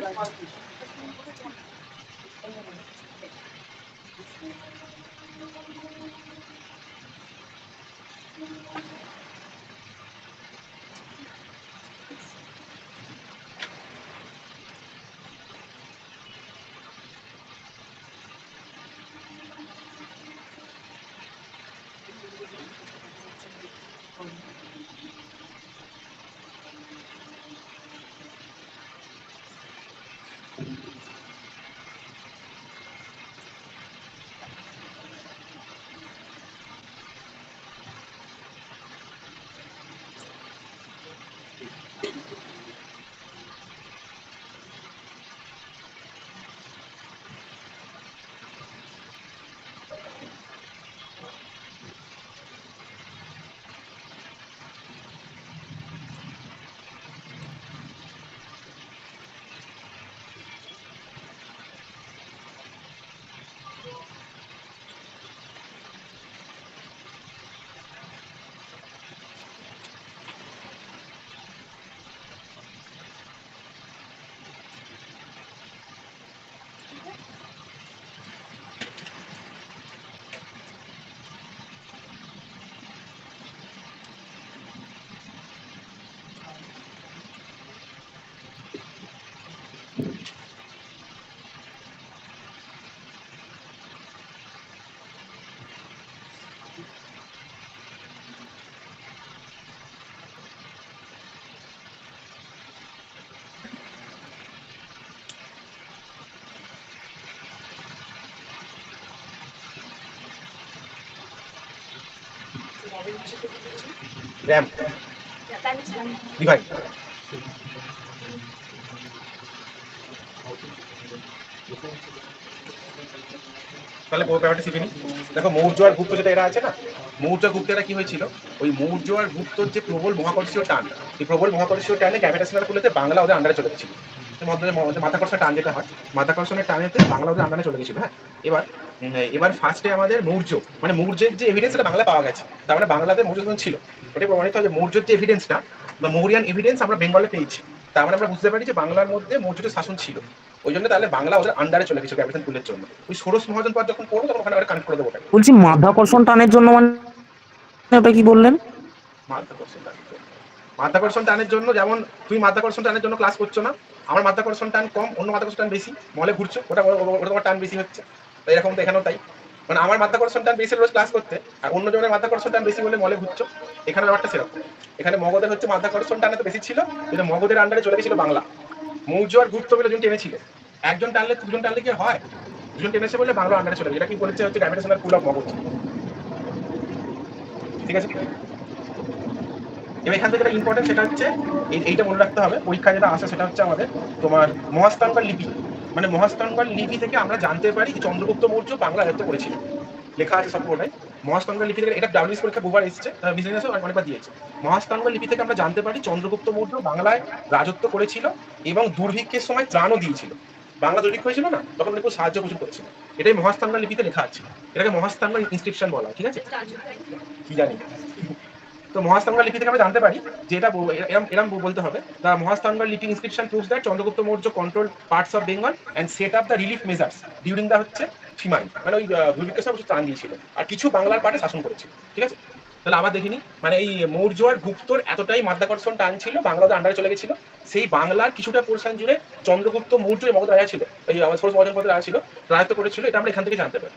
RAM divide. তাহলে ব্যাপারটা শিখে নিই। দেখো মৌর্য আর গুপ্ত যেটা এরা আছে না, মৌর্য আর গুপ্তেরা কি হয়েছিল, ওই মৌর্য আর গুপ্তর যে প্রবল মহাকর্ষীয় টান, এই প্রবল মহাকর্ষীয় টানে গ্র্যাভিটেশনাল পুলেতে বাংলা ওদের আন্ডারে চলে গেছিল। মাধ্যাকর্ষণের টান যেটা হয়, মাধ্যাকর্ষণের টানেতে বাংলা ওদের আন্ডারে চলে গেছিল। হ্যাঁ, এবার ফার্স্টে আমাদের মৌর্য, মানে মৌর্যের যে এভিডেন্স সেটা বাংলা পাওয়া গেছে, তার মানে বাংলাতে মৌর্য ছিল। ওটাই প্রমাণিত হয় যে মৌর্যের যে এভিডেন্সটা বা মৌরিয়ান এভিডেন্স আমরা বেঙ্গলে পেয়েছি, তার মানে আমরা বুঝতে পারি যে বাংলার মধ্যে মৌর্যের শাসন ছিল। ওই জন্য তাহলে বাংলা ওদের আন্ডারে চলে গেছে গ্র্যাভিটেশন পুলের জন্য। ওই ষোড়শ মহাজন পদ যখন পড়বো তখন ওখানে কানেক্ট করে দেবো ওটাকে। বলছি মাধ্যাকর্ষণ টানের জন্য মানে ওটা কি বললেন? মাধ্যাকর্ষণ টান, মাধ্যাকর্ষণ টানের জন্য যেমন তুমি মাধ্যাকর্ষণ টানের জন্য ক্লাস করছো না, আমার মাধ্যাকর্ষণ টান কম, অন্য মাধ্যাকর্ষণ টান বেশি, মলে ঘুরছো, ওটা ওটা তোমার টান বেশি হচ্ছে। তো এরকম তো এখানেও তাই, মানে আমার মাধ্যাকর্ষণ টান বেশি রোজ ক্লাস করতে, আর অন্য জনের মাধ্যাকর্ষণ টান বেশি বলে মলে ঘুরছো। এখানে ব্যাপারটা সেরকম। এখানে মগধের হচ্ছে মাধ্যাকর্ষণ টান তো বেশি ছিল, কিন্তু মগধের আন্ডারে চলে গেছিল বাংলা। মৌর্য আর গুপ্ত মিলে দুজন টেনেছিল, একজন টানলে দুজন টানলে কি হয়, দুজন টেনেছে বলে বাংলা আন্ডারে চলে গেছে। এটা কি বলেছে হচ্ছে গ্র্যাভিটেশনাল পুল অফ মগধ। ঠিক আছে, এবার এখান থেকে যেটা ইম্পর্টেন্ট সেটা হচ্ছে এইটা মনে রাখতে হবে, পরীক্ষা যেটা আসে সেটা হচ্ছে আমাদের তোমার মহাস্থানগড় লিপি। মানে মহাস্থানগড় লিপি থেকে আমরা জানতে পারি যে চন্দ্রগুপ্ত মৌর্য বাংলা রাজত্ব করেছিল, লেখা আছে সব পুরোটাই। মহাস্থানগড় লিপি থেকে, এটা ডাব্লিউএস পরীক্ষা বহুবার এসেছে, বিজনেসও অনেকবার দিয়েছে। মহাস্থানগড় লিপি থেকে আমরা জানতে পারি চন্দ্রগুপ্ত মৌর্য বাংলায় রাজত্ব করেছিল এবং দুর্ভিক্ষের সময় ত্রাণও দিয়েছিল। বাংলা দুর্ভিক্ষ হয়েছিল না, তখন খুব সাহায্য প্রচুর করেছিল। এটাই মহাস্থানগড় লিপিতে লেখা আছে, এটাকে মহাস্থানগড় ইনস্ক্রিপশন বলা হয়। ঠিক আছে, কি জানি। তো মহাস্থানগড় লিপি থেকে আমরা জানতে পারি যে এটা এরম বলতে হবে, দ্য মহাস্থানগড় লিপি inscription proves that Chandragupta Maurya control parts of Bengal and set up the relief measures during the হচ্ছে সীমাই, মানে ওই দুর্ভিক্ষের সময় ত্রাণ দিয়েছিল আর কিছু বাংলার পার্টে শাসন করেছিল। ঠিক আছে, তাহলে আবার দেখিনি, মানে এই মৌর্য আর গুপ্তর এতটাই মাধ্যাকর্ষণ টান ছিল, বাংলাদের আন্ডারে চলে গেছিল। সেই বাংলার কিছুটা পোর্শন জুড়ে চন্দ্রগুপ্ত মৌর্য মগধ রাজা ছিল, এই আমাদের ষোড়শ মহাজন পদের রাজা ছিল, রাজত্ব করেছিল। এটা আমরা এখান থেকে জানতে পারি।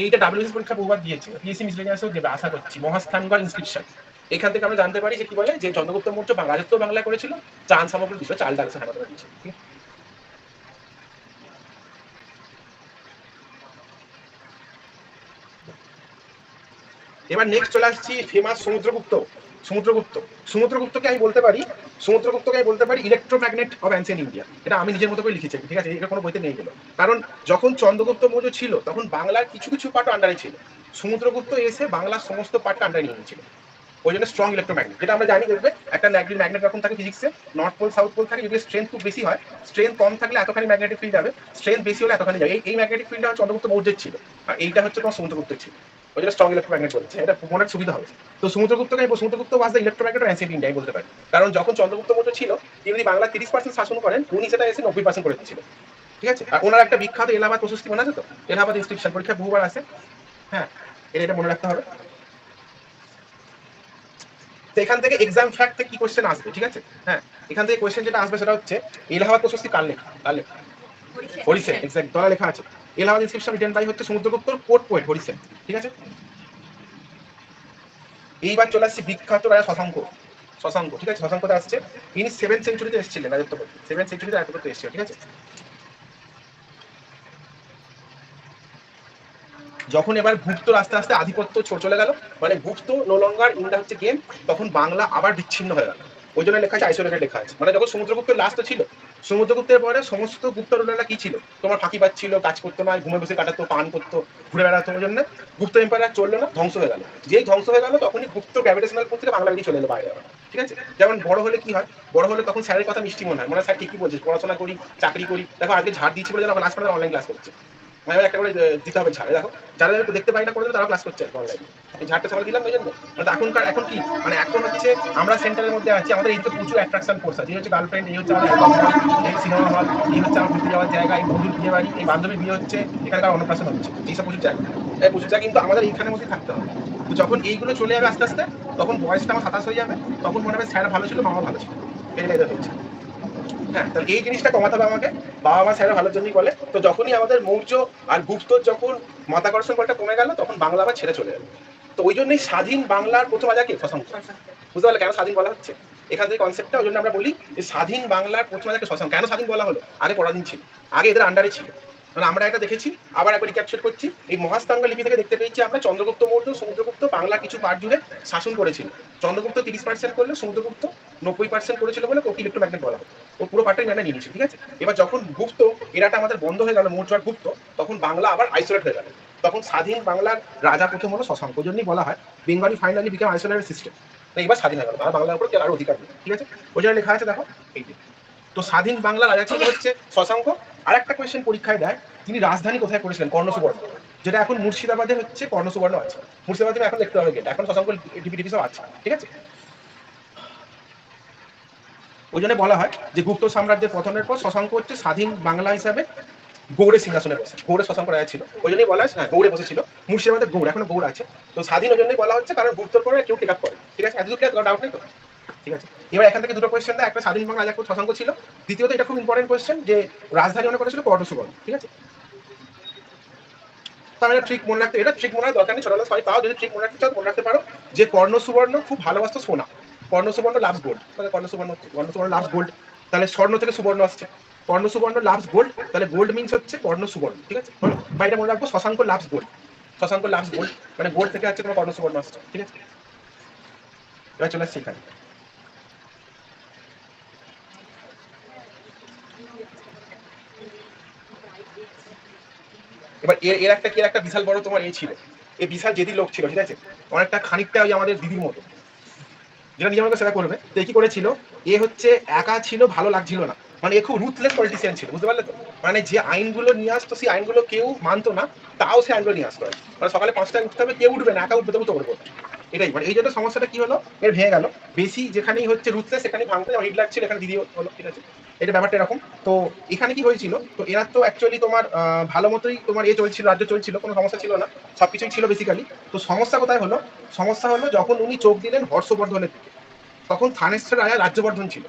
এইটা ডাব্লিউএস পরীক্ষা বহুবার দিয়েছে, পিএসসি মিসলেনিয়াসও দেবে আশা করছি। মহাস্থানগড় ইনস্ক্রিপশন, এখান থেকে আমরা জানতে পারি যে কি বলে যে চন্দ্রগুপ্ত মৌর্য রাজত্ব বাংলায় করেছিল, চান সামগ্রী দিয়েছিল, চাল ডাল সামগ্রী দিয়েছিল। এবার নেক্সট চলে আসছি ফেমাস সমুদ্রগুপ্ত। সমুদ্রগুপ্ত সমুদ্রগুপ্তকে আমি বলতে পারি, সমুদ্রগুপ্তকে আমি বলতে পারি ইলেকট্রোম্যাগনেট অফ অ্যানসিয়েন্ট ইন্ডিয়া। এটা আমি নিজের মতো করে লিখেছি, ঠিক আছে, এটা কোনো বইতে নেই গেল। কারণ যখন চন্দ্রগুপ্ত মৌর্য ছিল তখন বাংলার কিছু কিছু পার্ট আন্ডারে ছিল, সমুদ্রগুপ্ত এসে বাংলার সমস্ত পার্টটা আন্ডারে নিয়ে নিয়েছিল। ওই জন্য স্ট্রং ইলেকট্রোম্যাগনেট, যেটা আমরা জানি দেখবে একটা ম্যাগনেট যখন থাকে ফিজিক্সে, নর্থ পোল সাউথ পোল থাকে, যদি স্ট্রেংথ খুব বেশি হয়, স্ট্রেংথ কম থাকলে এতখানি ম্যাগনেটিক ফিল্ড যাবে, স্ট্রেংথ বেশি হলে এতখানি যাবে। এই ম্যাগনেটিক ফিল্ডটা চন্দ্রগুপ্ত মৌর্যের ছিল, আর এইটা হচ্ছে তোমার সমুদ্রগুপ্তের ছিল। ওই জন্য স্ট্রং ইলেকট্রোম্যাগনেট বলছে, এটা মনে সুবিধা হবে। তো সমুদ্রগুপ্তকে Samudragupta was the electromagnet of ancient India বলতে পারি। কারণ যখন চন্দ্রগুপ্ত মৌর্য ছিল তিনি যদি বাংলা 30% শাসন করেন, উনি সেটা এসে 90% করে দিয়েছিল। ঠিক আছে, আর ওনার একটা বিখ্যাত এলাহাবাদ প্রশস্তি মনে আছে তো, এলাহাবাদ ইনস্ক্রিপশন পরীক্ষা বহুবার আসে। হ্যাঁ, এটা মনে রাখতে হবে। তো এখান থেকে এক্সাম ফ্যাক্ট থেকে কি কোশ্চেন আসবে, ঠিক আছে। হ্যাঁ, এখান থেকে কোশ্চেন যেটা আসবে সেটা হচ্ছে এলাহাবাদ প্রশস্তি কার লেখা, কার লেখা? হরিসেন, এক্সাক্ট, তলা লেখা আছে এলাহাবাদ ইনস্ক্রিপশন রিটেন বাই হচ্ছে সমুদ্রগুপ্তর কোর্ট পোয়েট হরিসেন। ঠিক আছে, এইবার চলে আসছে বিখ্যাত রাজা শশাঙ্ক। শশাঙ্ক, ঠিক আছে, শশাঙ্কতে আসছে, ইনি 7th সেঞ্চুরিতে এসেছিলেন রাজত্ব করতে, 7th সেঞ্চুরিতে রাজত্ব করতে এসেছিলেন। ঠিক আছে, যখন এবার গুপ্ত আস্তে আস্তে আধিপত্য চলে গেল, মানে গুপ্ত নো লঙ্গার ইন দা হচ্ছে গেম, তখন বাংলা আবার বিচ্ছিন্ন হয়ে গেল। ওই জন্য লেখা আছে আইসোলেটেড লেখা আছে, মানে যখন সমুদ্রগুপ্তের লাস্ট ছিল, সমুদ্রগুপ্তের পরে সমস্ত গুপ্ত রুলাররা কি ছিল, তোমার ফাঁকি পাচ্ছিল, কাজ করতো না, ঘুমে বসে কাটাতো, পান করতো, ঘুরে বেড়াতো। ওই জন্য গুপ্ত এম্পায়ার চললো না, ধ্বংস হয়ে গেল। যেই ধ্বংস হয়ে গেল তখনই গুপ্ত গ্র্যাভিটেশনাল পুল থেকে বাংলা বেরিয়ে চলে এলো বাইরে। ঠিক আছে, যেমন বড় হলে কি হয়, বড় হলে তখন স্যারের কথা মিষ্টি মনে হয়, মনে হয় স্যার ঠিকই বলছিস, পড়াশোনা করি, চাকরি করি। দেখো আজকে ঝাড় দিচ্ছি বলে যেন ক্লাস করে অনলাইন ক্লাস করছে, মানে একটা করে দিতে হবে ঝাড়ে। দেখো যারা একটু দেখতে পাই না করে দেবে তারা ক্লাস করছে অনলাইনে, এই ঝাড়টা সবাই দিলাম ওই জন্য। মানে এখন কি, মানে এখন হচ্ছে আমরা সেন্টারের মধ্যে আছি, আমাদের এইদিকে প্রচুর অ্যাট্রাকশন ফোর্স আছে। এই হচ্ছে গার্লফ্রেন্ড, এই হচ্ছে আমার এই সিনেমা হল, এই হচ্ছে আমার ঘুরতে যাওয়ার জায়গা, এই বন্ধুর বিয়ে বাড়ি, এই বান্ধবীর বিয়ে হচ্ছে, এখানকার অন্নপ্রাশন হচ্ছে, এইসব প্রচুর জায়গা, প্রচুর জায়গা। কিন্তু আমাদের এইখানের মধ্যে থাকতে হবে। তো যখন এইগুলো চলে যাবে আস্তে আস্তে, তখন বয়সটা আমার 27 হয়ে যাবে, তখন মনে হবে স্যার ভালো ছিল, মামা ভালো ছিল, এটা হচ্ছে। হ্যাঁ, তাহলে এই জিনিসটা কমাতে হবে আমাকে, বাবা মা স্যারের ভালোর জন্যই বলে। তো যখনই আমাদের মৌর্য আর গুপ্ত যখন মাধ্যাকর্ষণ বলটা কমে গেল, তখন বাংলা আবার ছেড়ে চলে গেল। তো ওই জন্যই স্বাধীন বাংলার প্রথম রাজা কে? শশাঙ্ক। বুঝতে পারলে কেন স্বাধীন বলা হচ্ছে? এখান থেকে কনসেপ্টটা, ওই জন্য আমরা বলি যে স্বাধীন বাংলার প্রথম রাজাকে শশাঙ্ক। কেন স্বাধীন বলা হলো? আগে পরাধীন ছিল, আগে এদের আন্ডারে ছিল। মানে আমরা এটা দেখেছি, আবার একবার রিক্যাপচার করছি, এই মহাস্তাঙ্গ লিপি থেকে দেখতে পেয়েছি আমরা চন্দ্রগুপ্ত মৌর্য সমুদ্রগুপ্ত বাংলা কিছু পার্ট জুড়ে শাসন করেছিল। চন্দ্রগুপ্ত 30% করলে সমুদ্রগুপ্ত 90% করেছিল বলে ওকে ইলেকট্রোম্যাগনেট বলা হয়। ও পুরো পার্টটাই ম্যানে নিয়ে নিয়েছে, ঠিক আছে। এবার যখন গুপ্ত এরাটা আমাদের বন্ধ হয়ে গেল, মৌর্য আর গুপ্ত, তখন বাংলা আবার আইসোলেট হয়ে গেল। তখন স্বাধীন বাংলার রাজা প্রথম হলো শশাঙ্ক, ওই জন্যই বলা হয় Bengali finally become isolated system. এবার স্বাধীন হয়ে গেল, আর বাংলার উপর আর অধিকার নেই, ঠিক আছে। ওই জন্য লেখা আছে দেখো এই যে, তো স্বাধীন বাংলা রাজা ছিল হচ্ছে শশাঙ্ক। আর একটা কোয়েশ্চেন পরীক্ষায় দেয়, তিনি রাজধানী কোথায় করেছিলেন? কর্ণসুবর্ণ, যেটা এখন মুর্শিদাবাদে হচ্ছে কর্ণসুবর্ণ আছে। মুর্শিদাবাদে এখন দেখতে হবে গেট, এখন শশাঙ্ক ডিপি সব আছে, ঠিক আছে। ওই জন্য বলা হয় যে গুপ্ত সাম্রাজ্যের পতনের পর শশাঙ্ক হচ্ছে স্বাধীন বাংলা হিসাবে গৌড়ের সিংহাসনে বসে। গৌড়ে শশাঙ্ক রাজা ছিল, ওই জন্যই বলা হয় হ্যাঁ গৌড়ে বসেছিল। মুর্শিদাবাদের গৌড়, এখনো গৌড় আছে। তো স্বাধীন ওই জন্যই বলা হচ্ছে কারণ গুপ্তর পরে কেউ টেক আপ করে, ঠিক আছে। এতদূর ডাউট নেই তো, ঠিক আছে। এবার এখান থেকে দুটো কোয়েশ্চেন দেয়, একটা স্বাধীন বাংলা রাজা শশাঙ্ক ছিল, দ্বিতীয়ত এটা খুব ইম্পর্টেন্ট কোয়েশ্চেন যে রাজধানী মনে করেছিল কর্ণসুবর্ণ, ঠিক আছে। তাহলে ট্রিক মনে রাখতে, এটা ট্রিক মনে রাখার দরকার নেই, ছোটবেলা সবাই তাও যদি ট্রিক মনে রাখতে চাও মনে রাখতে পারো যে কর্ণসুবর্ণ খুব ভালোবাসতো সোনা, কর্ণসুবর্ণ লাভস গোল্ড, তাহলে কর্ণসুবর্ণ লাভস গোল্ড, তাহলে স্বর্ণ থেকে সুবর্ণ আসছে, কর্ণসুবর্ণ লাভস গোল্ড, তাহলে গোল্ড মিন্স হচ্ছে কর্ণসুবর্ণ, ঠিক আছে। বা এটা মনে রাখবো Shashanka loves gold, Shashanka loves gold মানে গোল্ড থেকে হচ্ছে তোমার কর্ণসুবর্ণ আসছে, ঠিক আছে। এবার চলে আসছে এখানে, এবার এর একটা কি একটা বিশাল বড় তোমার ছিল, এই বিশাল যেদি লোক ছিল, ঠিক আছে, অনেকটা খানিকটা ওই আমাদের দিদির মতো, যেটা নিজের মতো সেটা করবে। তো কি করেছিল, এ হচ্ছে একা ছিল, ভালো লাগছিল না, মানে এ খুব রুথলেস পলিটিশিয়ান ছিল, বুঝতে পারলে তো। মানে যে আইনগুলো নিয়ে আসতো সেই আইনগুলো কেউ মানতো না, তাও সে আইনগুলো নিয়ে আসতো। মানে সকালে 5টায় উঠতে হবে, কেউ উঠবে না, একা উঠবে তবু তো করবো, এটাই। মানে এই জন্য সমস্যাটা কি হলো, এর ভেঙে গেল। বেশি যেখানেই হচ্ছে রুথলেস সেখানেই ভাঙতে, যেমন হিটলার ছিল এখানে দিদি হলো, ঠিক আছে। এটা ব্যাপারটা এরকম। তো এখানে কি হয়েছিল, তো এরা তো অ্যাকচুয়ালি তোমার ভালো মতোই তোমার চলছিল, রাজ্য চলছিল, কোনো সমস্যা ছিল না, সবকিছুই ছিল বেসিক্যালি। তো সমস্যা কোথায় হলো, সমস্যা হলো যখন উনি চোখ দিলেন হর্ষবর্ধনের দিকে। তখন থানেশ্বর রাজা রাজ্যবর্ধন ছিল,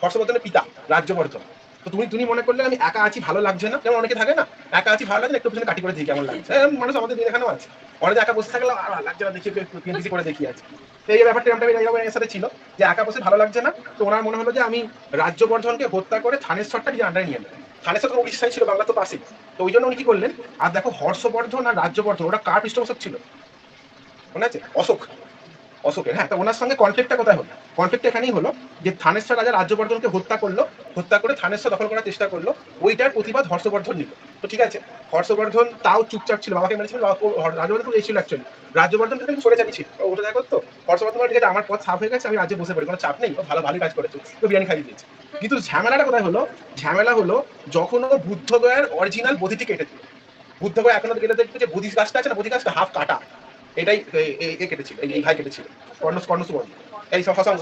হর্ষবর্ধনের পিতা রাজ্যবর্ধন। তো তুমি মনে করলে আমি একা আছি ভালো লাগছে না, যেমন অনেকে থাকে না, একা আছি ভালো লাগছে না, একটু পিছনে কাটি করে দেখি কেমন লাগছে, মানুষ আমাদের দিন এখানেও আছে, অনেকে একা বসে থাকলে ভালো লাগছে না, দেখি পিএনপিসি করে দেখি আছে। তো এই ব্যাপারটা এর সাথে ছিল যে একা বসে ভালো লাগছে না, তো ওনার মনে হলো যে আমি রাজ্যবর্ধনকে হত্যা করে থানেশ্বরটা নিজের আন্ডারে নিয়ে নেব। থানেশ্বর তো উড়িষ্যায় ছিল, বাংলা তো পাশেই। তো ওই জন্য উনি কি করলেন, আর দেখো হর্ষবর্ধন আর রাজ্যবর্ধন ওরা কার পৃষ্ঠপোষক ছিল মনে আছে? অশোক, অশোকের। হ্যাঁ, তো ওনার সঙ্গে কনফ্লিক্টটা কোথায় হলো, কনফ্লিক্ট এখানেই হলো যে থানেশ্বর রাজা রাজ্যবর্ধনকে হত্যা করলো, হত্যা করে থানেশ্বর দখল করার চেষ্টা করলো, ওইটার প্রতিবাদ হর্ষবর্ধন নিল। তো ঠিক আছে, হর্ষবর্ধন তাও চুপচাপ ছিল, বাবাকে মেরেছিল, রাজ্যবর্ধন এসেছিল অ্যাকচুয়ালি, রাজ্যবর্ধন কিন্তু সরে যাচ্ছিল, ওটা দেখা করতো। হর্ষবর্ধন ঠিক আছে, আমার পথ সাফ হয়ে গেছে, আমি রাজ্যে বসে পড়ি, কোনো চাপ নেই, ভালোই কাজ করেছে, তো বিরিয়ানি খাইয়ে দিয়েছে। কিন্তু ঝামেলাটা কোথায় হলো, ঝামেলা হলো যখন ও বুদ্ধগয়ার অরিজিনাল বোধিটি কেটে দিল। বুদ্ধগয়া এখনো কেটে দেখবে যে বোধি গাছটা আছে না, বোধি গাছটা হাফ কাটা, এটাই এ কেটেছিল, এই ভাই কেটেছিল, কর্ণসুবর্ণ, এই শশাঙ্ক।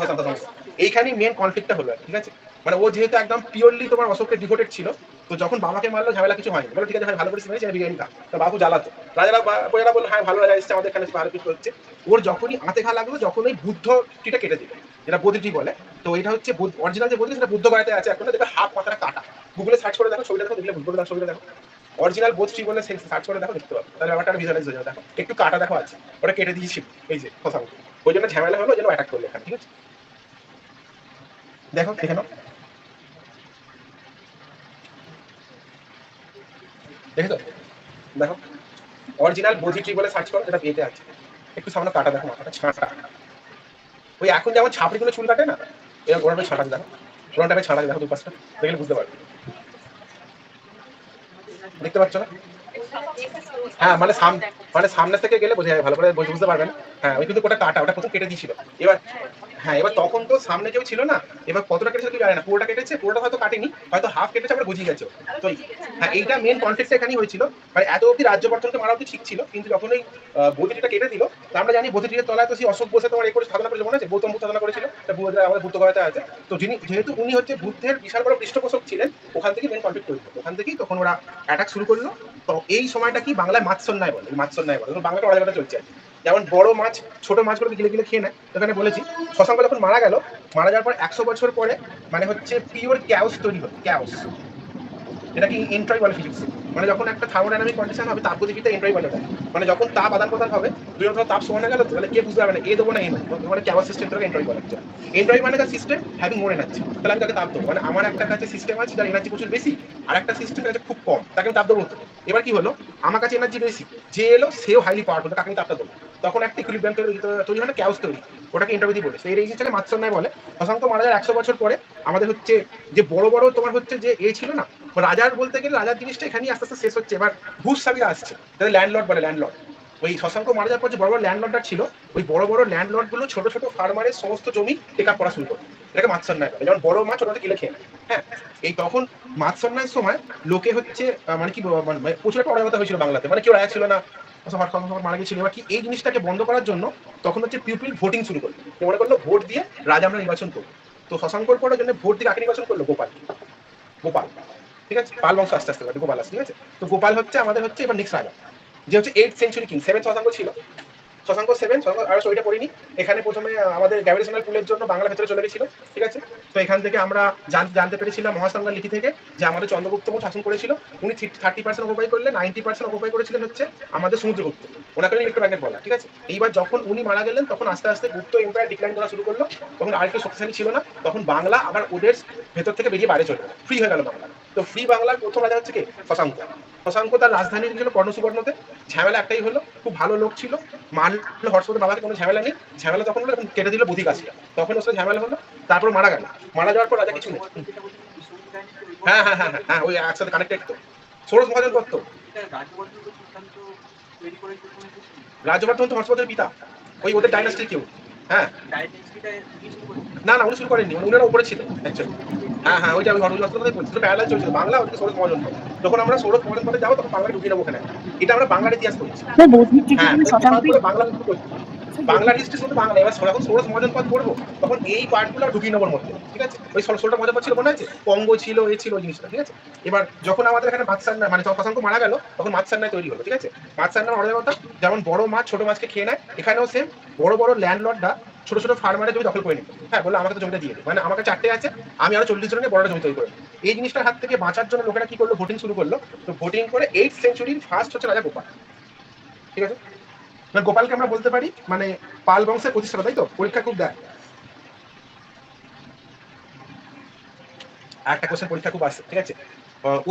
এইখানেই মেন কনফ্লিক্টটা হলো, ঠিক আছে। মানে ও যেহেতু একদম পিওরলি তোমার অশোকের ডিভোটেড ছিল, তো যখন বাবাকে মারলো ঝামেলা কিছু হয়নি, বলো ঠিক আছে ভালো করে শুনেছি বিরিয়ানি খা, তো বাবু জ্বালাতো, রাজারা প্রজারা বললো হ্যাঁ ভালো রাজা এসছে আমাদের এখানে, ভালো কিছু হচ্ছে। ওর যখনই আঁতে খা লাগলো, যখন ওই বুদ্ধটিটা কেটে দিল, যেটা বোধিটি বলে, তো এটা হচ্ছে অরিজিনাল যে বোধি সেটা বুদ্ধ গয়াতে আছে, এখন দেখবে হাফ মাথাটা কাটা, গুগলে সার্চ করে দেখো, ছবিটা দেখো, দেখলে বুঝতে পারবে, ছবিটা দেখো অরিজিনাল বোধ ট্রি বলে সার্চ করে দেখো, দেখতে পাবো, তাহলে ব্যাপারটা ভিজুয়ালাইজ হয়ে যাবে। দেখো একটু কাটা দেখো আছে, ওটা কেটে দিয়েছিল, এই যে শশাঙ্ক, ওই জন্য ঝামেলা হলো, ওই জন্য অ্যাটাক করলো এখানে, ঠিক আছে। দেখো দেখে নাও, দেখেছো, দেখো অরিজিনাল বোধি ট্রি বলে সার্চ করো, যেটা বিয়েতে আছে, একটু সামনে কাটা দেখো, মাথাটা ছাঁটা, ওই এখন যেমন ছাপড়িগুলো চুল কাটে না, এরকম ওরকম ছাঁটা দেখো, ওরকম টাইপের ছাঁটা দেখো, দুপাশটা দেখলে বুঝতে পারবে, দেখতে পাচ্ছ না? হ্যাঁ মানে সামনে থেকে গেলে বোঝা যায়, ভালো করে বুঝতে পারবেন। হ্যাঁ ওই কিন্তু ওটা কাটা, ওটা প্রথম কেটে দিয়েছিল। এবার হ্যাঁ, এবার তখন তো সামনে কেউ ছিল না, এবার কতটা কেটেছে তুই জানি না, পুরোটা কেটেছে, পুরোটা হয়তো কাটেনি, হয়তো হাফ কেটেছে, আমরা বুঝিয়ে গেছে। তো হ্যাঁ, এইটা মেন কনফ্লিক্ট এখানেই হয়েছিল। মানে এত অব্দি রাজ্যবর্ধনকে মারা অব্দি ঠিক ছিল, কিন্তু যখন ওই বোধিটিটা কেটে দিল, আমরা জানি বোধিটির তলায় তো সেই অশোক বসে তোমার করে সাধনা করেছে, মনে আছে গৌতম বুদ্ধ সাধনা করেছিল, আমাদের বুদ্ধগয়াতে আছে। তো যেহেতু উনি হচ্ছে বুদ্ধের বিশাল বড় পৃষ্ঠপোষক ছিলেন, ওখান থেকে মেন কনফ্লিক্ট তৈরি, ওখান থেকেই তখন ওরা অ্যাটাক শুরু করলো। তো এই সময়টা কি বাংলায় মাৎসন্যায় বলে, মাৎসন্যায় বলে, বাংলাটা অরাজকতা চলছে আর কি। যেমন বড় মাছ ছোট মাছগুলোকে গিলে গিলে খেয়ে নেয়, ওখানে বলেছি শশাঙ্ক যখন মারা গেল, মারা যাওয়ার পর 100 বছর পরে মানে হচ্ছে পিওর ক্যাওস তৈরি হলো, ক্যাওস, এটা কি এন্ট্রয় বলে ফিজিক্স, মানে যখন একটা থার্মোডাইনামিক কন্ডিশন হবে তাপ গতিবিদ্যা এন্ট্রপি বানিয়ে দেয়। মানে যখন তাপ আদান প্রদান হবে দুই ধরনের তাপ সমান হয়ে গেল, তাহলে কে বুঝতে পারবে না এ দেবো না এ নয়, মানে কেমন সিস্টেমটাকে এন্ট্রপি বলা হচ্ছে। এন্ট্রপি মানে সিস্টেম হ্যাভিং মোর এনার্জি, তাহলে আমি তাকে তাপ দেবো। মানে আমার একটা কাছে সিস্টেম আছে যার এনার্জি প্রচুর বেশি, আর একটা সিস্টেম আছে খুব কম, তাকে আমি তাপ দেবো। এবার কি হলো, আমার কাছে এনার্জি বেশি, যে এলো সেও হাইলি পাওয়ারফুল, তাকে আমি তাপটা দেবো। তখন একটা ইকুইলিব্রিয়াম তৈরি হয় না, ক্যাওস তৈরি, ওটাকে এন্ট্রপি বলে। সেই জিনিসটাকে মাৎসন্যায় বলে। শশাঙ্ক মারা যাওয়ার 100 বছর পরে আমাদের হচ্ছে যে বড় বড় তোমার হচ্ছে যে এ ছিল না রাজার, বলতে গেলে রাজার জিনিসটা এখানেই আস্তে আস্তে শেষ হচ্ছে। এবার ঘুষ সাবিরা আসছে, তাদের ল্যান্ডলর্ড বলে। ল্যান্ডলর্ড ওই শশাঙ্ক মারা যাওয়ার পর যে বড় বড় ল্যান্ডলর্ডার ছিল, ওই বড় বড় ল্যান্ডলর্ড গুলো ছোট ছোট ফার্মারের সমস্ত জমি টেক আপ করা শুরু করে। এটাকে মাৎসন্যায় বলে। যেমন বড় মাছ ছোটতে কিলে খেয়ে নেয়। হ্যাঁ, এই তখন মাৎসন্যায়ের সময় লোকে হচ্ছে মানে কি মানে প্রচুর একটা অরাজকতা হয়েছিল বাংলাতে, মানে কেউ রাজা ছিল না, মারা গেছিল। এবার কি এই জিনিসটাকে বন্ধ করার জন্য তখন হচ্ছে পিপল ভোটিং শুরু করলো। মনে করলো ভোট দিয়ে রাজা আমরা নির্বাচন করবো। তো শশাঙ্কর পরের জন্য ভোট দিয়ে কাকে নির্বাচন করলো? গোপাল। গোপাল, ঠিক আছে, পাল বংশ আস্তে আস্তে গোপাল আসছে, ঠিক আছে। তো গোপাল হচ্ছে আমাদের হচ্ছে এবার নেক্সট রাজা, যে হচ্ছে 8th সেঞ্চুরি কিং। 7 শশাঙ্ক ছিল, শশাঙ্ক 7। শশাঙ্ক আর ওইটা পড়িনি। এখানে প্রথমে আমাদের গ্র্যাভিটেশনাল পুলের জন্য বাংলা ভেতরে চলে গেছিল, ঠিক আছে। তো এখান থেকে আমরা জানতে পেরেছিলাম মহাসাঙ্গার লিপি থেকে যে আমাদের চন্দ্রগুপ্ত মোট শাসন করেছিল। উনি 30% অকুপাই করলেন, 90% অকুপাই করেছিলেন হচ্ছে আমাদের সমুদ্রগুপ্ত, ওনাকে ইলেকট্রোম্যাগনেট বলা, ঠিক আছে। এইবার যখন উনি মারা গেলেন তখন আস্তে আস্তে গুপ্ত এম্পায়ার ডিক্লাইন করা শুরু করলো। তখন আর একটু শক্তিশালী ছিল না, তখন বাংলা আবার ওদের ভেতর থেকে বেরিয়ে বাইরে চলে গেল, ফ্রি হয়ে গেল বাংলা। তো ফ্রি বাংলার প্রথম রাজা হচ্ছে কে? শশাঙ্ক। শশাঙ্ক তার রাজধানী ছিল কর্ণসুবর্ণতে। ঝামেলা একটাই হলো, খুব ভালো লোক ছিল, মানলে হর্ষবর্ধন বাবাকে কোনো ঝামেলা নেই। ঝামেলা তখন হলো কেটে দিল বুধি কাজটা, তখন ওর সাথে ঝামেলা হলো। তারপর মারা গেল। মারা যাওয়ার পর রাজা কিছু নেই। হ্যাঁ হ্যাঁ হ্যাঁ হ্যাঁ, ওই একসাথে কানেক্টেড তো। ষোড়শ মহাজন দত্ত, রাজবর্ধন তো হর্ষবর্ধনের পিতা, ওই ওদের ডাইনাস্টির কেউ। হ্যাঁ, না না উনি শুরু করেননি, উনারা উপরে ছিল অ্যাকচুয়ালি। হ্যাঁ হ্যাঁ, ওইটা ওই হর্ষবর্ধনের বলছিল, প্যারালাল চলছিল বাংলা ওদিকে ষোড়শ মহাজন। যখন আমরা ষোড়শ মহাজন পদে যাবো তখন বাংলা ঢুকিয়ে নেবো ওখানে। এটা আমরা বাংলার ইতিহাস করেছি। হ্যাঁ, বাংলা বাংলার হিস্ট্রি শুধু বাংলা। এবার যখন ষোড়শ মহাজন পদ পড়বো তখন এই পার্টগুলো ঢুকিয়ে নেবার মধ্যে, ঠিক আছে। ওই 16টা মহাজন পদ ছিল, মনে আছে, কঙ্গো ছিল, এ ছিল, ওই জিনিসটা, ঠিক আছে। এবার যখন আমাদের এখানে মাতসান্না মানে শশাঙ্ক মারা গেল তখন মাতসান্নায় তৈরি হলো, ঠিক আছে। মাতসান্নার অরাজকতা, যেমন বড় মাছ ছোট মাছকে খেয়ে নেয়, এখানেও সেম। বড় বড় ল্যান্ডলর্ডরা ছোট ছোট ফার্মারের জমি দখল করে নিত। হ্যাঁ, বলে আমাকে তো জমিটা দিয়ে দিই, মানে আমাকে 4টে আছে, আমি আরো 40 জনের বড় জমি তৈরি করে। এই জিনিসটার হাত থেকে বাঁচার জন্য লোকেরা কি করলো, ভোটিং শুরু করলো। তো ভোটিং করে 8th সেঞ্চুরির ফার্স্ট হচ্ছে রাজা গোপাল, ঠিক আছে। গোপালকে আমরা বলতে পারি মানে পাল বংশের প্রতিষ্ঠাতা, তাই তো? পরীক্ষা খুব দেয়, একটা কোশ্চেন পরীক্ষা খুব আসছে, ঠিক আছে।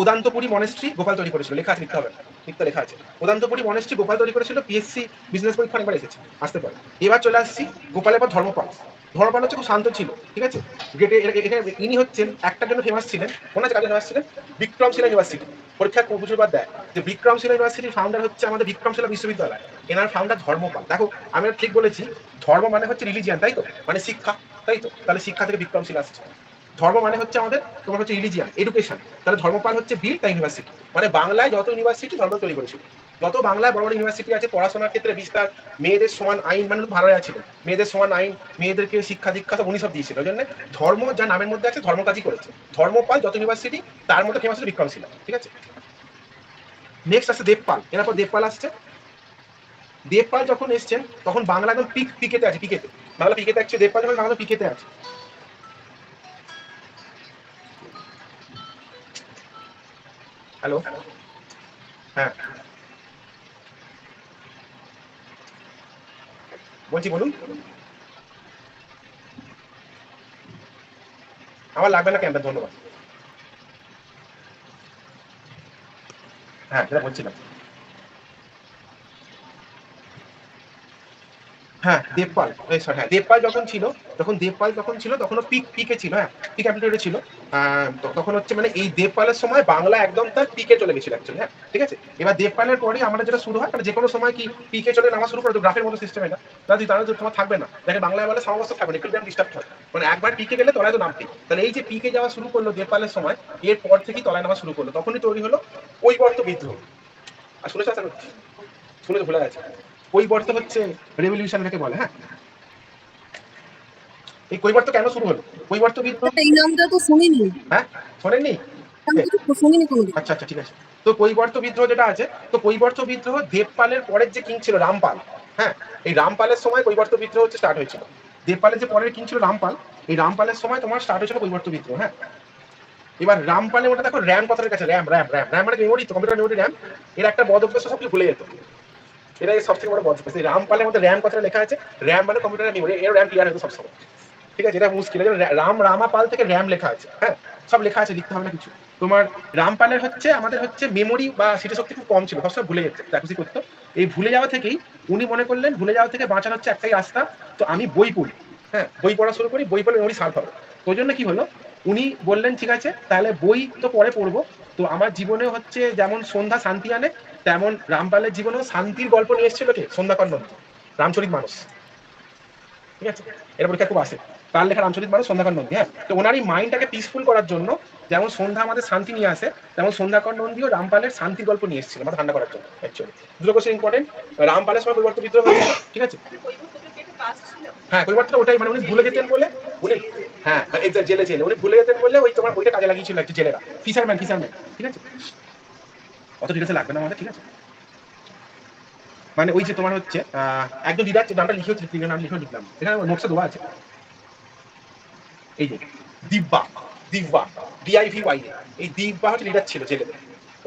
উদান্তপুরী মনেস্ট্রি গোপাল তৈরি করেছিল, লেখা আছে, লিখতে হবে না, লিখতে লেখা আছে। উদান্তপুরী মনেস্ট্রি গোপাল তৈরি করেছিল। পিএসসি বিজনেস পরীক্ষা অনেকবার এসেছে, আসতে পারে। এবার চলে আসছি গোপালের পর ধর্মপাল। ধর্মপাল হচ্ছে খুব শান্ত ছিল, ঠিক আছে। গেটে ইনি হচ্ছেন একটার জন্য ফেমাস ছিলেন, মনে আছে কাজে ফেমাস ছিলেন? বিক্রমশিলা ইউনিভার্সিটি। পরীক্ষা প্রচুরবার দেয় যে বিক্রমশিলা ইউনিভার্সিটির ফাউন্ডার হচ্ছে আমাদের বিক্রমশিলা বিশ্ববিদ্যালয়, এনার ফাউন্ডার ধর্মপাল। দেখো আমি ঠিক বলেছি, ধর্ম মানে হচ্ছে রিলিজিয়ান, তাই তো, মানে শিক্ষা, তাই তো। তাহলে শিক্ষা থেকে বিক্রমশিলা আসছে। ধর্ম মানে হচ্ছে আমাদের তোমার হচ্ছে রিলিজিয়ান, এডুকেশন। তাহলে ধর্মপাল হচ্ছে বিল তাই ইউনিভার্সিটি, মানে বাংলায় যত ইউনিভার্সিটি ধর্ম তৈরি করেছিল। যত বাংলায় বড় বড় ইউনিভার্সিটি আছে, পড়াশোনার ক্ষেত্রে বিস্তার, মেয়েদের সমান আইন, মানে ভালো ছিল, মেয়েদের সমান আইন, মেয়েদেরকে শিক্ষা দীক্ষা সব উনি সব দিয়েছিল। ওই জন্য ধর্ম যা নামের মধ্যে আছে ধর্ম কাজই করেছে। ধর্মপাল যত ইউনিভার্সিটি তার মধ্যে ফেমাস হচ্ছে বিক্রমশিলা, ঠিক আছে। নেক্সট আসছে দেবপাল, এরপর দেবপাল আসছে। দেবপাল যখন এসছেন তখন বাংলা একদম পিকেতে আছে, পিকেতে বাংলা পিকেতে আছে। দেবপাল যখন বাংলা পিকেতে আছে। হ্যালো, হ্যাঁ বলছি, বলুন। আমার লাগবে না ক্যাম্পেন, ধন্যবাদ। হ্যাঁ, যেটা বলছিলাম, হ্যাঁ দেবপাল, হ্যাঁ দেবপাল যখন ছিল, তখনও পিকে ছিল, হ্যাঁ পিক অ্যাম্পলিটিউডে ছিল। তখন হচ্ছে মানে এই দেবপালের সময় বাংলা একদম তার পিকে চলে গেছিল অ্যাকচুয়ালি, হ্যাঁ ঠিক আছে। এবার দেবপালের পরে আমাদের যেটা শুরু হয়, মানে যে কোনো সময় কি পিকে চলে নামা শুরু করে, তো গ্রাফের মতো সিস্টেম এটা, তারা তোমার থাকবে না, দেখে বাংলায় বলে সমস্ত থাকবে না, একটু ডিস্টার্ব হয়, মানে একবার পিকে গেলে তলায় তো নামতে। তাহলে এই যে পিকে যাওয়া শুরু করলো দেবপালের সময়, এরপর থেকেই তলায় নামা শুরু করলো, তখনই তৈরি হলো কৈবর্ত বিদ্রোহ। আর শুনেছ, শুনে তো ভুলে গেছে, কৈবর্ত হচ্ছে রেভলিউশন থেকে বলে। হ্যাঁ, এই কৈবর্ত কেন শুরু হলো? কৈবর্ত বিদ্রোহ, এই নামটা তো শুনিনি। হ্যাঁ শোনেননি? শুনিনি কোনোদিন। আচ্ছা আচ্ছা, ঠিক আছে। তো কৈবর্ত বিদ্রোহ যেটা আছে, তো কৈবর্ত বিদ্রোহ দেবপালের পরের যে কিং ছিল রামপাল, হ্যাঁ এই রামপালের সময় কৈবর্ত বিদ্রোহ হচ্ছে স্টার্ট হয়েছিল। দেবপালের যে পরের কিং ছিল রামপাল, এই রামপালের সময় তোমার স্টার্ট হয়েছিল কৈবর্ত বিদ্রোহ। হ্যাঁ, এবার রামপালের মধ্যে দেখো র্যাম কথার কাছে, র্যাম র্যাম র্যাম র্যাম মানে মেমোরি, তো কম্পিউটার মেমোরি র্যাম। এর একটা বদ অভ্যাস সব কিছু ভুলে যেত, এটাই সবথেকে বড় বদ অভ্যাস। এই রামপালের মধ্যে র্যাম কথাটা লেখা আছে, র্যাম মানে কম্পিউটারের মেমোরি, এর র্যাম ক্লিয়ার হতো সবসময়, ঠিক আছে? এটা মুশকিল, রাম রামাপাল থেকে র্যাম লেখা আছে, হ্যাঁ সব লেখা আছে, লিখতে হবে না কিছু। তোমার রামপালের হচ্ছে আমাদের হচ্ছে মেমোরি বা স্মৃতিশক্তি খুব কম ছিল, সবসময় ভুলে যেত, যা খুশি করতো। এই ভুলে যাওয়া থেকেই উনি মনে করলেন ভুলে যাওয়া থেকে বাঁচানো হচ্ছে একটাই রাস্তা, তো আমি বই পড়ি, হ্যাঁ বই পড়া শুরু করি, বই পড়লে মেমোরি শার্প হবে। তো ওই জন্য কি হলো, উনি বললেন ঠিক আছে তাহলে বই তো পরে পড়বো, তো আমার জীবনে হচ্ছে যেমন সন্ধ্যা শান্তি আনে, তেমন রামপালের জীবনেও শান্তির গল্প নিয়ে এসেছিল কে, সন্ধ্যাকর নন্দী, রামচরিত মানস, ঠিক আছে? এটা পরীক্ষা খুব আসে, তার লেখা রামচরিত মানস, সন্ধ্যাকর নন্দী, হ্যাঁ। তো ওনার এই মাইন্ডটাকে পিসফুল করার জন্য, যেমন সন্ধ্যা আমাদের শান্তি নিয়ে আসে, তেমন সন্ধ্যাকর নন্দী ও রামপালের শান্তির গল্প নিয়ে এসেছিল আমাদের ঠান্ডা করার জন্য অ্যাকচুয়ালি। দুটো কোশ্চেন ইম্পর্টেন্ট। রামপালের সময় কৈবর্ত বিদ্রোহ হয়েছিল, ঠিক আছে? হ্যাঁ কৈবর্তটা ওটাই, মানে উনি ভুলে যেতেন বলে, উনি হ্যাঁ জেলে জেলে উনি ভুলে যেতেন বলে ওই তোমার ওইটা কাজে লাগিয়েছিল একটু জেলেরা, ফিশারম্যান ফিশারম্যান, ঠিক আছে? অত ডিটেলসে লাগবে না আমাদের, ঠিক আছে? মানে ওই যে তোমার হচ্ছে একজন লিডার, নামটা লিখেও নাম লিখেও লিখলাম, এখানে নোটসে দেওয়া আছে, এই যে দিব্যা, দিব্যা DIVY, এই দিব্যা হচ্ছে লিডার ছিল জেলেদের।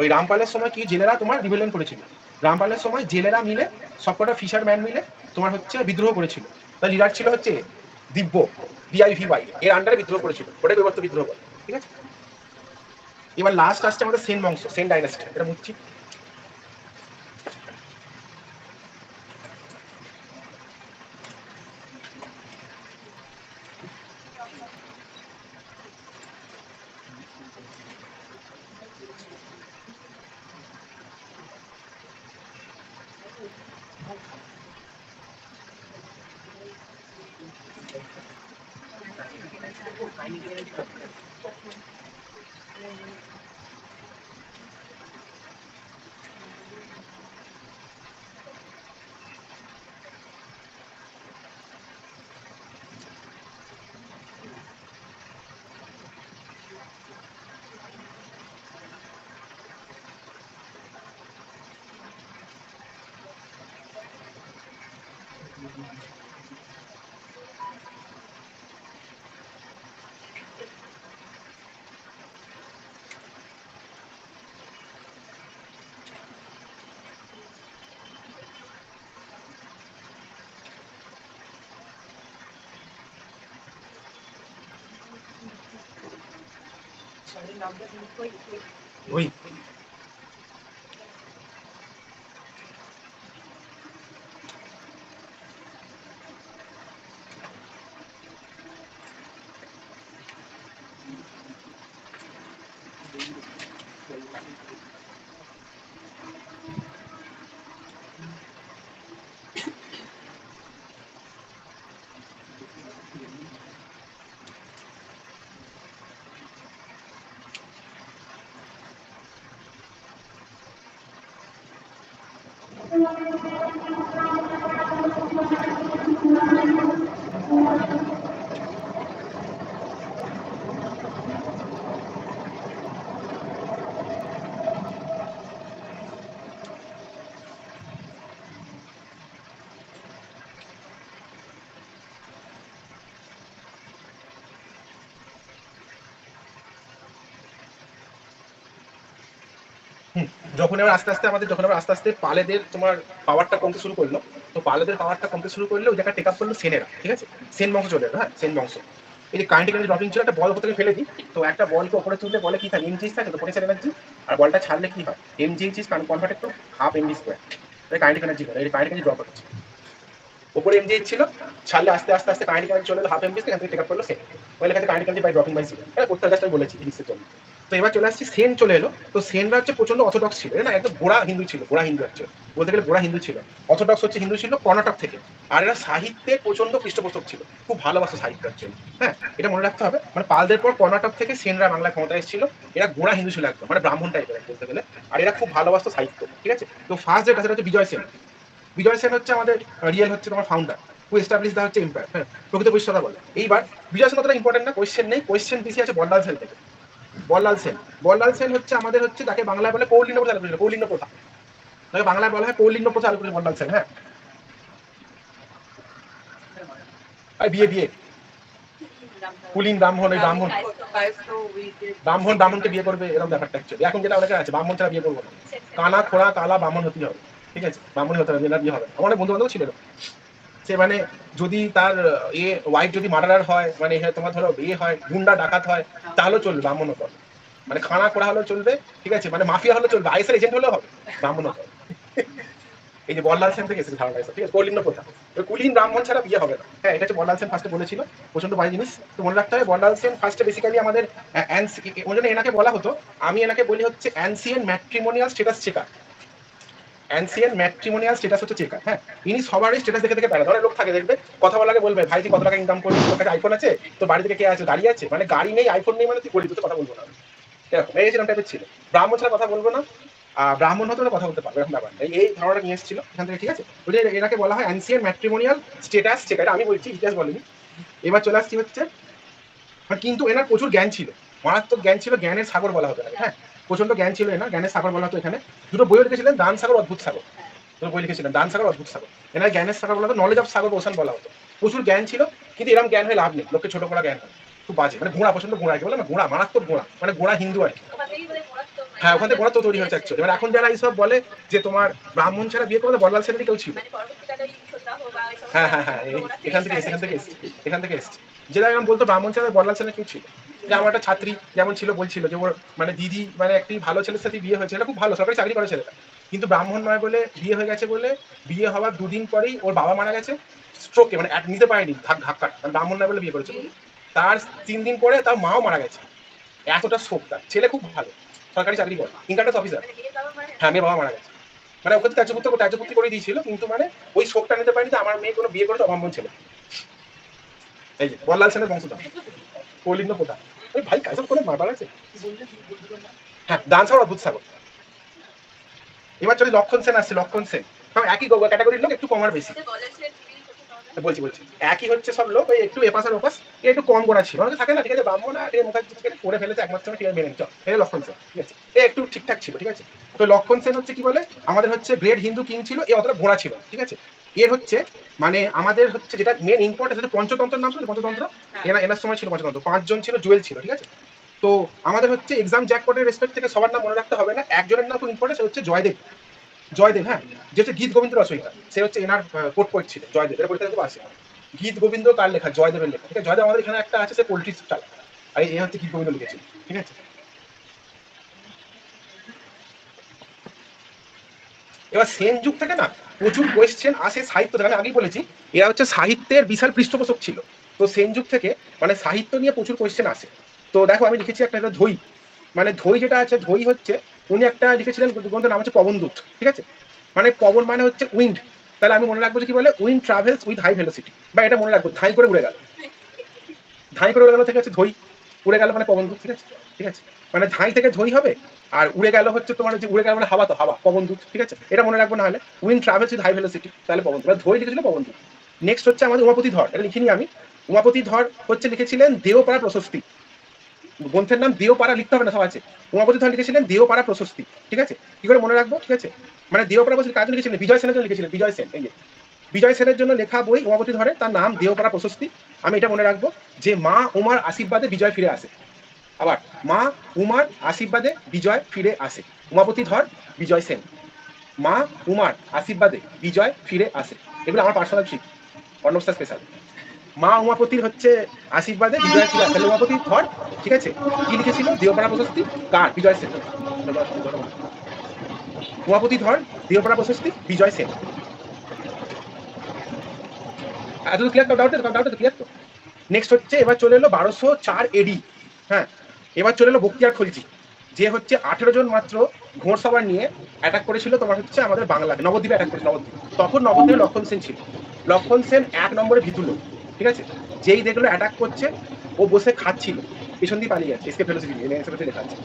ওই রামপালের সময় কি জেলেরা তোমার রিবেলিয়ন করেছিল, রামপালের সময় জেলেরা মিলে সবকটা ফিশারম্যান মিলে তোমার হচ্ছে বিদ্রোহ করেছিল, তার লিডার ছিল হচ্ছে দিব্য, DIVY, এর আন্ডারে বিদ্রোহ করেছিল, ওটাই কৈবর্ত বিদ্রোহ বলে, ঠিক আছে? এবার লাস্ট আসছে আমাদের সেন বংশ, সেন ডাইনাস্টি, এটা মুচ্ছি। ওই যখন এবার আস্তে আস্তে আমাদের যখন আবার আস্তে আস্তে পালেদের তোমার পাওয়ারটা কমতে শুরু করলো, তো পালেদের পাওয়ারটা কমতে শুরু করলে ওই জায়গায় টেক আপ করলো সেনেরা, ঠিক আছে? সেন বংশ চলে এলো, হ্যাঁ সেন বংশ। এই যে কারেন্ট এনার্জি ড্রপিং ছিল, একটা বল থেকে ফেলে দিই, তো একটা বলকে ওপরে তুললে বলে কি থাকে, এমজিএস থাকে, তো পোটেনশিয়াল এনার্জি, আর বলটা ছাড়লে কি হয়, MGS is converted to half MD square, তাই কারেন্ট এনার্জি করে, এই কারেন্ট এনার্জি ড্রপ হচ্ছে। উপরে এমজিএস ছিল, ছাড়লে আস্তে আস্তে আস্তে কারেন্ট এনার্জি চলে এলো হাফ এমডি, এখান থেকে টেক আপ করলো সেন, ওই লেখাতে current energy by dropping by zero, এটা করতে জাস্ট আমি বলেছি ফিজিক্সের জন্য। তো এবার চলে আসছি সেন চলে এলো, তো সেনরা হচ্ছে প্রচন্ড অর্থোডক্স ছিল, না একদম গোড়া হিন্দু ছিল, গোড়া হিন্দু হচ্ছে বলতে গেলে গোড়া হিন্দু ছিল, অর্থোডক্স হচ্ছে হিন্দু ছিল কর্ণাটক থেকে। আর এরা সাহিত্যে প্রচন্ড পৃষ্ঠপোষক ছিল, খুব ভালোবাসা সাহিত্য হচ্ছে, হ্যাঁ এটা মনে রাখতে হবে। মানে পালদের পর কর্ণাটক থেকে সেনরা বাংলায় ক্ষমতা এসেছিল, এরা গোড়া হিন্দু ছিল একদম, মানে ব্রাহ্মণ টাইপের বলতে গেলে, আর এরা খুব ভালোবাসতো সাহিত্য, ঠিক আছে? তো ফার্স্ট যেটা সেটা হচ্ছে বিজয় সেন। বিজয় সেন হচ্ছে আমাদের রিয়েল হচ্ছে তোমার ফাউন্ডার, হু এস্টাবলিশ দা হচ্ছে এম্পায়ার, হ্যাঁ প্রকৃত পরিষ্কার বলে। এইবার বিজয় সেন অতটা ইম্পর্টেন্ট না, কোয়েশ্চেন নেই, কোয়েশ্চেন বেশি আছে বল্লাল সেন থেকে। বল্লাল সেন, বল্লাল সেন হচ্ছে আমাদের হচ্ছে যাকে বাংলায় বলে কৌলিন্য প্রথা চালু করেছিল, কৌলিন্য প্রথা, তাকে বাংলায় বলা হয় কৌলিন্য প্রথা চালু করেছিল বল্লাল সেন, হ্যাঁ। বিয়ে বিয়ে কুলীন ব্রাহ্মণ, ওই ব্রাহ্মণকে বিয়ে করবে, এরকম ব্যাপারটা অ্যাকচুয়ালি এখন যেটা অনেকে আছে, ব্রাহ্মণ ছাড়া বিয়ে করবো না, কানা খোড়া কালা ব্রাহ্মণ হতেই হবে, ঠিক আছে, ব্রাহ্মণই হতে হবে, বিয়ে হবে। আমার বন্ধু বান্ধব ছিল, সে মানে যদি তার ওয়াইফ যদি মার্ডারার হয়, মানে তোমার ধরো বিয়ে হয়, গুন্ডা ডাকাত হয়, তাহলেও চলবে, ব্রাহ্মণ হতে হবে, মানে খানা খোড়া হলেও চলবে, ঠিক আছে, মানে মাফিয়া হলেও চলবে, আইএসএর এজেন্ট হলেও হবে, ব্রাহ্মণ হতে হবে। এই যে বল্লাল সেন থেকে এসেছে ধারণা, ঠিক আছে, কৌলিন্য প্রথা, ওই কুলীন ব্রাহ্মণ ছাড়া বিয়ে হবে না। হ্যাঁ, এটা হচ্ছে বল্লাল সেন ফার্স্টে বলেছিল, প্রচন্ড বাজে জিনিস, তো মনে রাখতে হবে বল্লাল সেন ফার্স্টে বেসিক্যালি আমাদের ওই জন্য এনাকে বলা হতো, আমি এনাকে বলি হচ্ছে ancient matrimonial status checker. Ancient matrimonial status হচ্ছে চেকার। হ্যাঁ, ইনি সবারই স্ট্যাটাস দেখে দেখে বেড়ায়, ধরে লোক থাকে দেখবে, কথা বলাকে বলবে ভাই তুই কত টাকা ইনকাম করবি, তোর কাছে আইফোন আছে, তো বাড়ি থেকে কে আছে, গাড়ি আছে, মানে গাড়ি নেই আইফোন নেই মানে তুই বলি, তুই কথা বলবো না, এরকম এই যেরকম টাইপের ছিল। ব্রাহ্মণ ছাড়া কথা বলবো না, ব্রাহ্মণ হতে হলে কথা বলতে পারবে, এরকম ব্যাপার, এই ধারণাটা নিয়ে এসেছিল এখান থেকে, ঠিক আছে। ওই যে এনাকে বলা হয় অ্যানসিয়েন্ট ম্যাট্রিমোনিয়াল স্ট্যাটাস চেকার, আমি বলছি, ইতিহাস বলেনি। এবার চলে আসছি হচ্ছে, কিন্তু এনার প্রচুর জ্ঞান ছিল, মারাত্মক জ্ঞান ছিল, জ্ঞানের সাগর বলা হতো এনাকে। হ্যাঁ, প্রচন্ড জ্ঞান ছিল এনার, জ্ঞানের সাগর বলা হতো। এখানে দুটো বইও লিখেছিলেন, দান সাগর, অদ্ভুত সাগর, দুটো বই লিখেছিলেন, দান সাগর, অদ্ভুত সাগর। এনার জ্ঞানের সাগর বলা হতো, নলেজ অফ সাগর ওশান বলা হতো। প্রচুর জ্ঞান ছিল, কিন্তু এরকম জ্ঞান হয়ে লাভ নেই, লোককে ছোট করা জ্ঞান হয়, খুব বাজে, মানে ঘোড়া, প্রচন্ড ঘোড়া, কি বলে না, ঘোড়া, মারাত্মক ঘোড়া, মানে ঘোড়া হিন্দু আর কি। হ্যাঁ, ওখান থেকে ঘোড়া তো তৈরি হয়েছে অ্যাকচুয়ালি। এবার এখন যারা এইসব বলে যে তোমার ব্রাহ্মণ ছাড়া বিয়ে করলে, বল্লাল সেনেরই কেউ ছিল। হ্যাঁ হ্যাঁ হ্যাঁ, এখান থেকে এসছে যেটা এরকম বলতো, ব্রাহ্মণ ছাড়া বল্লাল সেনের কেউ ছিল। যে আমার একটা ছাত্রী যেমন ছিল, বলছিল যে ওর মানে দিদি মানে একটি ভালো ছেলের সাথে বিয়ে হয়েছে, এটা খুব ভালো, সরকারি চাকরি করে ছেলেটা, কিন্তু ব্রাহ্মণ নয় বলে বিয়ে হয়ে গেছে, বলে বিয়ে হওয়ার দুদিন পরেই ওর বাবা মারা গেছে স্ট্রোকে, মানে নিতে পারেনি ধাক্কা, ব্রাহ্মণ নয় বলে বিয়ে করেছে। তার 3 দিন পরে তার মাও মারা গেছে, এতটা শোক। তার ছেলে খুব ভালো, সরকারি চাকরি করে, ইনকাম ট্যাক্স অফিসার। হ্যাঁ, মেয়ের বাবা মারা গেছে, মানে ওকে ত্যায্যপুত্র করে দিয়েছিল, কিন্তু মানে ওই শোকটা নিতে পারেনি যে আমার মেয়ে কোনো বিয়ে করেছে অব্রাহ্মণ ছেলে। এই যে বল্লাল সেনের বংশধর, কৌলিন্য প্রথা। ওই ভাই কাজল কোনো মারবার আছে। হ্যাঁ, দান সাগর, অদ্ভুত সাগর। এবার চলে লক্ষণ সেন আসছে, লক্ষণ সেন একই ক্যাটাগরির লোক, একটু কম আর বেশি। বলছি একই হচ্ছে সব লোক, ওই একটু এপাশ আর ওপাশ, একটু কম গোড়া ছিল, অনেকে থাকে না, ঠিক আছে, ব্রাহ্মণ আর মুখার্জি করে ফেলেছে একমাত্র, ঠিক আছে, মেনে নিচ্ছ, এই লক্ষণ সেন, ঠিক আছে, এ একটু ঠিকঠাক ছিল, ঠিক আছে। তো লক্ষণ সেন হচ্ছে কি বলে, আমাদের হচ্ছে গ্রেট হিন্দু কিং ছিল, এ অতটা ঘোড়া ছিল, ঠিক আছে। এর হচ্ছে মানে আমাদের হচ্ছে যেটা মেন ইম্পর্টেন্ট হচ্ছে পঞ্চতন্ত্রের নাম শুনে, পঞ্চতন্ত্র, এনার সময় ছিল পঞ্চতন্ত্র, 5 জন ছিল, জুয়েল ছিল, ঠিক আছে। তো আমাদের হচ্ছে এক্সাম জ্যাকপটের রেসপেক্ট থেকে সবার নাম মনে রাখতে হবে না, একজনের নাম খুব ইম্পর্টেন্ট, সে হচ্ছে জয়দেব। জয়দেব, হ্যাঁ, যে হচ্ছে গীত গোবিন্দ রচয়িতা, সে হচ্ছে এনার কোট পোয়েট ছিল জয়দেব, এর বইটা খুব আসে, গীত গোবিন্দ কার লেখা, জয়দেবের লেখা, ঠিক আছে। জয়দেব আমাদের এখানে একটা আছে, সে পোল্ট্রি স্টাইল, আর এই হচ্ছে গীত গোবিন্দ লিখেছিল, ঠিক আছে। এবার সেন যুগ থেকে না প্রচুর কোয়েশ্চেন আসে সাহিত্য থেকে, আমি আগেই বলেছি এরা হচ্ছে সাহিত্যের বিশাল পৃষ্ঠপোষক ছিল। তো সেন যুগ থেকে মানে সাহিত্য নিয়ে প্রচুর কোয়েশ্চেন আসে। তো দেখো আমি লিখেছি একটা ধৈ, মানে ধৈ যেটা আছে, ধৈ হচ্ছে উনি একটা লিখেছিলেন গ্রন্থের নাম হচ্ছে পবনদূত, ঠিক আছে। মানে পবন মানে হচ্ছে উইন্ড, তাহলে আমি মনে রাখবো যে কি বলে, wind travels with high velocity, বা এটা মনে রাখবো ধাই করে উড়ে গেল, ধাই করে উড়ে গেল থেকে হচ্ছে ধৈ, উড়ে গেল মানে পবনদূত, ঠিক আছে, ঠিক আছে। মানে ধাই থেকে ধৈ হবে, আর উড়ে গেল হচ্ছে তোমার হচ্ছে উড়ে গেল মানে হাওয়া, তো হাওয়া, পবনদূত, ঠিক আছে, এটা মনে রাখবো। না হলে wind travels with high velocity, তাহলে পবনদূত, ধৈ লিখেছিল পবনদূত। নেক্সট হচ্ছে আমাদের উমাপতি ধর, এটা লিখিনি আমি। উমাপতি ধর হচ্ছে লিখেছিলেন দেওপাড়া প্রশস্তি, গ্রন্থের নাম দেওপাড়া, লিখতে হবে না, সব আছে। উমাপতি ধর লিখেছিলেন দেওপাড়া প্রশস্তি, ঠিক আছে, কি করে মনে রাখবো, ঠিক আছে। মানে দেওপাড়া প্রশস্তি কাজ লিখেছিলেন বিজয় সেনের জন্য লিখেছিলেন, বিজয় সেন, এই বিজয় সেনের জন্য লেখা বই উমাপতি ধরে, তার নাম দেওপাড়া প্রশস্তি। আমি এটা মনে রাখবো যে মা উমার আশীর্বাদে বিজয় ফিরে আসে, আবার মা উমার আশীর্বাদে বিজয় ফিরে আসে, উমাপতি ধর, বিজয় সেন, মা উমার আশীর্বাদে বিজয় ফিরে আসে, এগুলো আমার পার্সোনাল শিখ, অর্ণবস্থার স্পেশাল। মা উমাপতির হচ্ছে আশীর্বাদে বিজয় ফিরে আসে, উমাপতি ধর, ঠিক আছে। কি লিখেছিল দেওপাড়া প্রশস্তি, কার, বিজয় সেন, উমাপতি ধর, দেওপাড়া প্রশস্তি, বিজয় সেন। এত ক্লিয়ার তো, ডাউট ক্লিয়ার তো। নেক্সট হচ্ছে এবার চলে এলো 1204 এডি, হ্যাঁ, এবার চলে এলো বক্তিয়ার খলজি, যে হচ্ছে 18 জন মাত্র ঘোড়সওয়ার নিয়ে অ্যাটাক করেছিল তোমার হচ্ছে আমাদের বাংলাকে, নবদ্বীপে অ্যাটাক করেছিল, নবদ্বীপ, তখন নবদ্বীপে লক্ষণ সেন ছিল। লক্ষণ সেন 1 নম্বরে ভীতু লোক, ঠিক আছে। যেই দেখলো অ্যাটাক করছে, ও বসে খাচ্ছিল, পেছন দিয়ে পালিয়ে যাচ্ছে, এসকে ফেলোসিটি নিয়ে লেখা আছে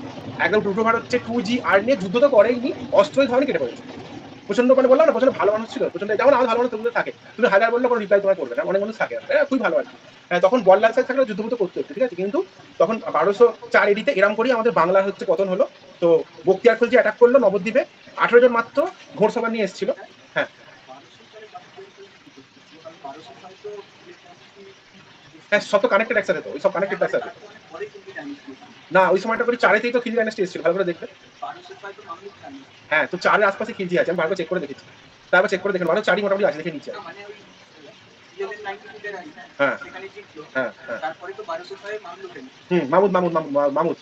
একদম টুটো ভার হচ্ছে 2G আর নিয়ে যুদ্ধ তো করেইনি, অস্ত্রই ধরনের কেটে পড়েছে। প্রচন্ড মানে বললাম না, প্রচন্ড ভালো মানুষ ছিল, প্রচন্ড, যেমন আমার ভালো মানুষ তুমি থাকে, তুমি হাজার বললে কোনো রিপ্লাই তোমার করবে না, অনেক মানুষ থাকে, খুবই ভালো আর কি। তখন বল্লাল সাহেব থাকলে যুদ্ধ করতে হতো, ঠিক আছে, কিন্তু তখন 1204 এডিতে এরম করেই আমাদের বাংলার হচ্ছে পতন হলো। তো বক্তিয়ার খলজি অ্যাটাক করলো নবদ্বীপে, 18 জন মাত্র ঘোড়সভা নিয়ে এসেছিল। হ্যাঁ, হ্যাঁ সব তো কানেক্টেড একসাথে, তো ওই সব কানেক্টেড একসাথে না, ওই সময়টা করে চারেতেই তো খিলজি ডাইনাস্টি এসেছিল, ভালো করে দেখবে। হ্যাঁ তো চারের আশপাশে খিলজি আছে, আমি ভালো চেক করে দেখেছি, তারপর চেক করে দেখেন মানে চারই মোটামুটি আছে, দেখে নিচ্ছি। হ্যাঁ হ্যাঁ হ্যাঁ মামুদ মামুদ মামুদ মামুদ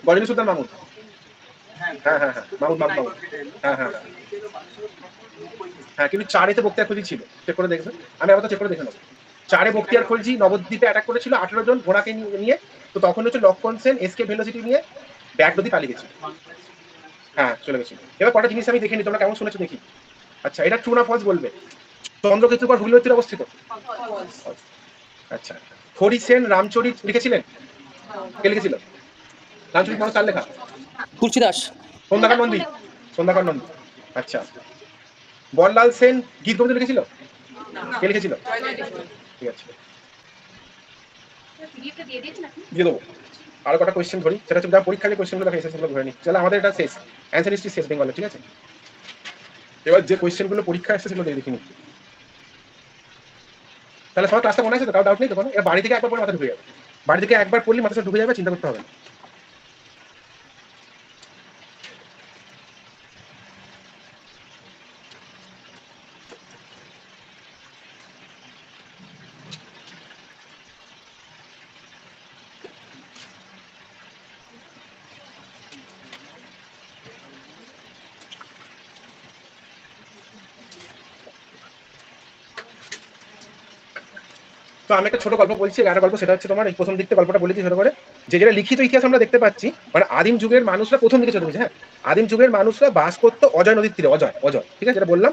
গজনী সুলতান মামুদ। হ্যাঁ হ্যাঁ হ্যাঁ মামুদ মামুদ মামুদ। হ্যাঁ হ্যাঁ হ্যাঁ হ্যাঁ কিন্তু চারেতে বক্তিয়ার খলজি ছিল, চেক করে দেখবেন, আমি আবার চেক করে দেখে নেবো। চারে বক্তিয়ার খলজি নবদ্বীপে অ্যাটাক করেছিল 18 জন ঘোড়াকে নিয়ে, তো তখন হচ্ছে লক্ষণ সেন এসকে ভেলোসিটি নিয়ে ব্যাগ নদী পালিয়ে গেছিল। হ্যাঁ চলে গেছিল। এবার কটা জিনিস আমি দেখে নি, তোমরা কেমন শুনেছো দেখি। আচ্ছা এটা ট্রু না ফলস বলবে। চন্দ্রকেতুর পর হুগলি নদীর অবস্থিত। আচ্ছা হরি সেন রামচরিত লিখেছিলেন, কে লিখেছিল? রামচরিত মানস কার লেখা? তুলসীদাস। সন্ধ্যাকর নন্দী, সন্ধ্যাকর নন্দী। আচ্ছা বনলাল সেন গীত গোবিন্দ লিখেছিল, কে লিখেছিল? ঠিক আছে দিয়ে দেবো। আরো কটা কোয়েশ্চেন ধরি, সেটা হচ্ছে যা পরীক্ষার যে কোয়েশ্চেনগুলো দেখা এসেছে সেগুলো ধরে নি। তাহলে আমাদের এটা শেষ, অ্যান্সার হিস্ট্রি শেষ বেঙ্গলে, ঠিক আছে। এবার যে কোয়েশ্চেনগুলো পরীক্ষা এসেছে সেগুলো দেখে নিচ্ছি। তাহলে সবার ক্লাসটা মনে আছে তো, কারো ডাউট নেই তো কোনো? এবার বাড়ি থেকে একবার পড়লে মাথা ঢুকে যাবে, বাড়ি থেকে একবার পড়লে মাথা ঢুকে যাবে, চিন্তা করতে হবে না। তো আমি একটা ছোট গল্প বলছি, একটা গল্প, সেটা হচ্ছে তোমার এই প্রথম দিকতে গল্পটা বলেছি ছোট করে, যে যেটা লিখিত ইতিহাস আমরা দেখতে পাচ্ছি, মানে আদিম যুগের মানুষরা প্রথম দিকে চলে গেছে। হ্যাঁ আদিম যুগের মানুষরা বাস করতো অজয় নদীর তীরে, অজয় অজয় ঠিক আছে, যেটা বললাম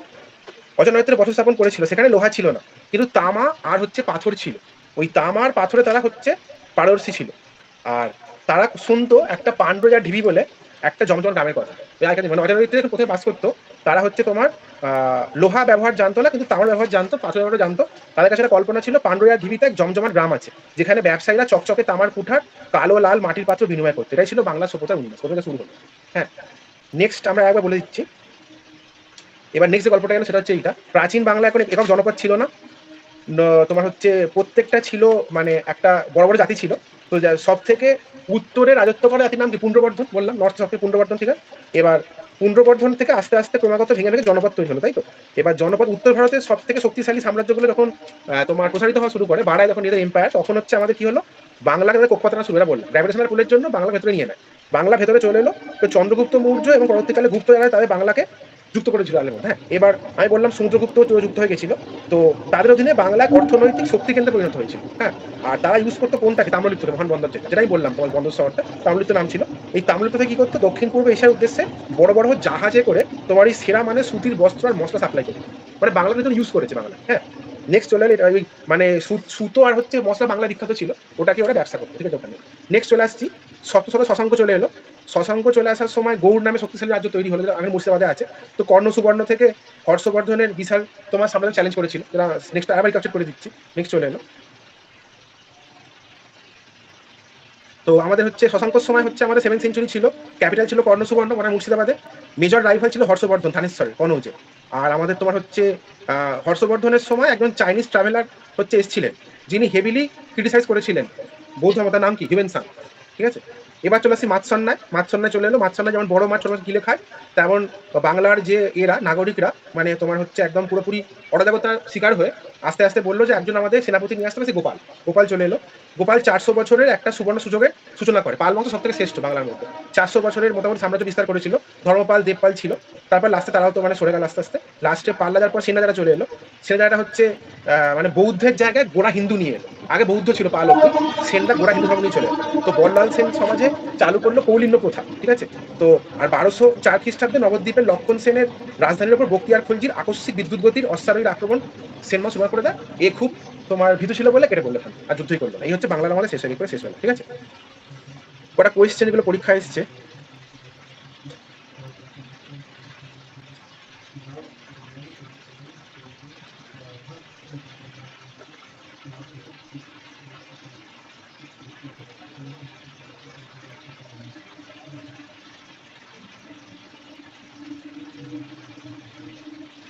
অজয় নদীর তীরে বসতি স্থাপন করেছিল। সেখানে লোহা ছিল না, কিন্তু তামা আর হচ্ছে পাথর ছিল। ওই তামা আর পাথরে তারা হচ্ছে পারদর্শী ছিল। আর তারা শুনতো একটা পান্ড্রজার ঢিবি বলে একটা জমজম গ্রামের কথা, মানে অজয় নদীর তীরে কোথায় বাস করতো। তারা হচ্ছে তোমার লোহা ব্যবহার জানতো না, কিন্তু তামার ব্যবহার জানতো, পাথর ব্যবহার জানতো। তাদের কাছে একটা কল্পনা ছিল পান্ডুরিয়া ঢিবিতে এক জমজমাট গ্রাম আছে, যেখানে ব্যবসায়ীরা চকচকে তামার কুঠার কালো লাল মাটির পাত্র বিনিময় করতে। এটাই ছিল বাংলা সভ্যতার উন্নয়ন, কোথা থেকে শুরু হলো। হ্যাঁ নেক্সট আমরা একবার বলে দিচ্ছি। এবার নেক্সট যে গল্পটা গেল সেটা হচ্ছে এইটা, প্রাচীন বাংলা এখন একক জনপদ ছিল না, তোমার হচ্ছে প্রত্যেকটা ছিল মানে একটা বড় বড় জাতি ছিল। তো সব থেকে উত্তরে রাজত্ব করা জাতির নাম কি? পুণ্ড্রবর্ধন, বললাম নর্থ সব থেকে পুণ্ড্রবর্ধন, ঠিক আছে। এবার পুণ্ড্রবর্ধন থেকে আস্তে আস্তে ক্রমাগত ভেঙে ভেঙে জনপদ তৈরি হলো, তাই তো। এবার জনপদ উত্তর ভারতের সব থেকে শক্তিশালী সাম্রাজ্যগুলো যখন তোমার প্রসারিত হওয়া শুরু করে, বাড়ায় যখন এদের এম্পায়ার, তখন হচ্ছে আমাদের কি হলো, বাংলাকে তাদের কক্ষপথ শুরু করা বললাম, গ্র্যাভিটেশনাল পুলের জন্য বাংলা ভেতরে নিয়ে নেয়, বাংলা ভেতরে চলে এলো। তো চন্দ্রগুপ্ত মৌর্য এবং পরবর্তীকালে গুপ্ত যারা তাদের বাংলাকে যুক্ত করেছিল আলের মধ্যে। হ্যাঁ এবার আমি বললাম সমুদ্রগুপ্ত যুক্ত হয়ে গেছিল, তো তাদের অধীনে বাংলা অর্থনৈতিক শক্তি কেন্দ্রে পরিণত হয়েছিল। হ্যাঁ আর তারা ইউজ করতো কোনটাকে? তাম্রলিপ্ত, মহান বন্দর, যেটাই বললাম তোমার বন্দর শহরটা তাম্রলিপ্ত নাম ছিল। এই তাম্রলিপ্ত থেকে কি করতো, দক্ষিণ পূর্ব এশিয়ার উদ্দেশ্যে বড় বড় জাহাজে করে তোমার এই সেরা মানে সুতির বস্ত্র আর মশলা সাপ্লাই করতো, মানে বাংলার ভিতরে ইউজ করেছে বাংলা। হ্যাঁ নেক্সট চলে এলো ওই মানে সুতো আর হচ্ছে মশলা বাংলা বিখ্যাত ছিল, ওটাকে ওরা ব্যবসা করতো, ঠিক আছে ওখানে। নেক্সট চলে আসছি, সপ্তশত শশাঙ্ক চলে এলো। শশাঙ্ক চলে আসার সময় গৌড় নামে শক্তিশালী রাজ্য তৈরি হলো, যেটা আগে মুর্শিদাবাদে আছে। তো কর্ণ সুবর্ণ থেকে হর্ষবর্ধনের বিশাল তোমার সামনে চ্যালেঞ্জ করেছিল, যেটা নেক্সট আবার ক্যাপচার করে দিচ্ছি। নেক্সট চলে এলো, তো আমাদের হচ্ছে শশাঙ্কর সময় হচ্ছে আমাদের 7th সেঞ্চুরি ছিল, ক্যাপিটাল ছিল কর্ণ সুবর্ণ মানে মুর্শিদাবাদে, মেজর রাইভাল ছিল হর্ষবর্ধন থানেশ্বরের কনৌজে। আর আমাদের তোমার হচ্ছে হর্ষবর্ধনের সময় একজন চাইনিজ ট্রাভেলার হচ্ছে এসেছিলেন, যিনি হেভিলি ক্রিটিসাইজ করেছিলেন বৌদ্ধ ধর্ম, তার নাম কি? হিউয়েন সাং, ঠিক আছে। এবার চলে আসি মাতসন্নায়, মাতসন্নায় চলে এলো। মাতসন্নায় যেমন বড় মাছ ছোট মাছ গিলে খায়, তেমন বাংলার যে এরা নাগরিকরা মানে তোমার হচ্ছে একদম পুরোপুরি অরাজকতার শিকার হয়ে আস্তে আস্তে বললো যে একজন আমাদের সেনাপতি নিয়ে আসতে হবে, সে গোপাল। গোপাল চলে এলো। গোপাল 400 বছরের একটা সুবর্ণ সুযোগের সূচনা করে, পাল বংশ সব থেকে শ্রেষ্ঠ বাংলার মধ্যে, 400 বছরের মোটামুটি সাম্রাজ্য বিস্তার করেছিল। ধর্মপাল দেবপাল ছিল, তারপর লাস্টে তারাও তো মানে সরে গেল আস্তে আস্তে। লাস্টে পাল্লা যাওয়ার পর সেনাজারা চলে এলো। সেনাজারা হচ্ছে মানে বৌদ্ধের জায়গায় গোড়া হিন্দু নিয়ে এলো, আগে বৌদ্ধ ছিল পাল অব্দি, সেনরা গোড়া হিন্দু ধর্ম নিয়ে চলে এলো। তো বল্লাল সেন সমাজে চালু করলো কৌলিন্য প্রথা, ঠিক আছে। তো আর 1204 খ্রিস্টাব্দে নবদ্বীপের লক্ষণ সেনের রাজধানীর উপর বক্তিয়ার খলজির আকস্মিক বিদ্যুৎ গতির অশ্বারোহীর আক্রমণ সেনমা শুরু করে দেয়। এ খুব তোমার ভীতু ছিল বলে কেটে বললো, আর যুদ্ধই করলো না। এই হচ্ছে বাংলার আমাদের শেষ হয়ে করে শেষ হলো, ঠিক আছে। কটা কোয়েশ্চেন এগুলো পরীক্ষা এসছে।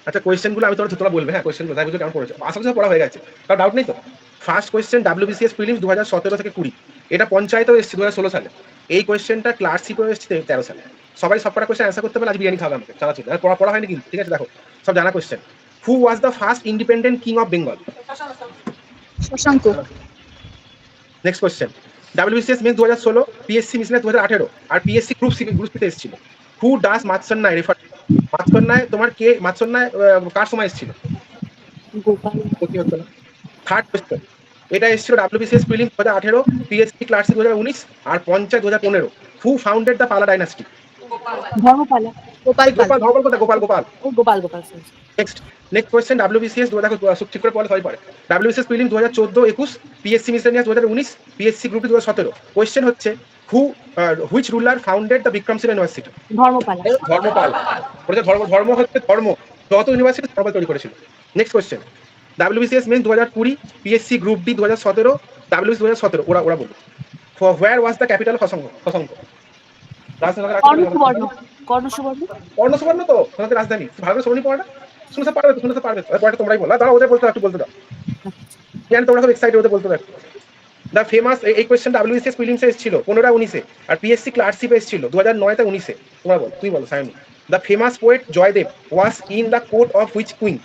আচ্ছা কোয়েশ্চেনগুলো আমি তোমরা বলবে, হ্যাঁ কোয়েশ্চেনগুলো তাই বুঝে কেমন পড়েছে, আশা করি পড়া হয়ে গেছে, কারণ ডাউট নেই তো। ফার্স্ট কোয়েশ্চেন WBCS প্রিলিমস 2017 থেকে 20, এটা পঞ্চায়েতেও এসেছে 2016 সালে। এই কোয়েশ্চেনটা ক্লার্কশিপেও এসেছে 13 সালে। সবাই সবকটা কোয়েশ্চেন অ্যান্সার করতে পারলে আজ বিরিয়ানি খাবে আমাকে, চানাচুর। পড়া হয়নি কিন্তু, ঠিক আছে? দেখো সব জানা question. Who was the first independent king of Bengal? Shashanka. Next question, WBCS mains 2016, PSC miscellaneous 2018 আর PSC গ্রুপ সিতে এসেছিল। হু ডাস মাতসন্নায় রেফার? মাতসন্নায় তোমার কে, মাতসন্নায় কার সময় এসেছিল? কি হতো না। থার্ড কোয়েশ্চেন, এটা এসেছিল WBCS প্রিলিমস 2018, PSC ক্লার্কশিপ 2019 আর panchayat 2015। Who founded the Pala dynasty? Dharmapala. Gopal Pal. Gopal কোথায়? গোপাল। ও Gopal Gopal. Next question, WBCS দেখো ঠিক করে পড়লে সবাই পারে। WBCS prelims 2014-21, PSC miscellaneous 2019, PSC group 2017। Question হচ্ছে which ruler founded the Vikramashila university? Dharmapala. Dharmapal. ওটা ধর্ম হচ্ছে ধর্ম, যত ইউনিভার্সিটি ধর্মপাল তৈরি করেছিল। Next question, WBCS mains 2020, PSC group D 2017, WBCS 2017। ওরা বলুন, where was the capital of অসংখ? কর্ণসুবর্ণ তো তোমাদের রাজধানী। ভালো করে শোনি পড়াটা, শুনতে পারবে? পড়াটা তোমরাই বলো, দাঁড়া ওদের বলতে একটু বলতে দাও, জানি তোমরা খুব এক্সাইটেড, ওদের বলতে দাও। দ্য ফেমাস, এই কোয়েশ্চেন WBCS প্রিলিমসে এসেছিল 15-19 আর PSC ক্লার্কশিপে এসেছিল 2009-19। তোমরা বল, তুই বলো Sayani. The famous poet Jaydev was in the court of which queen?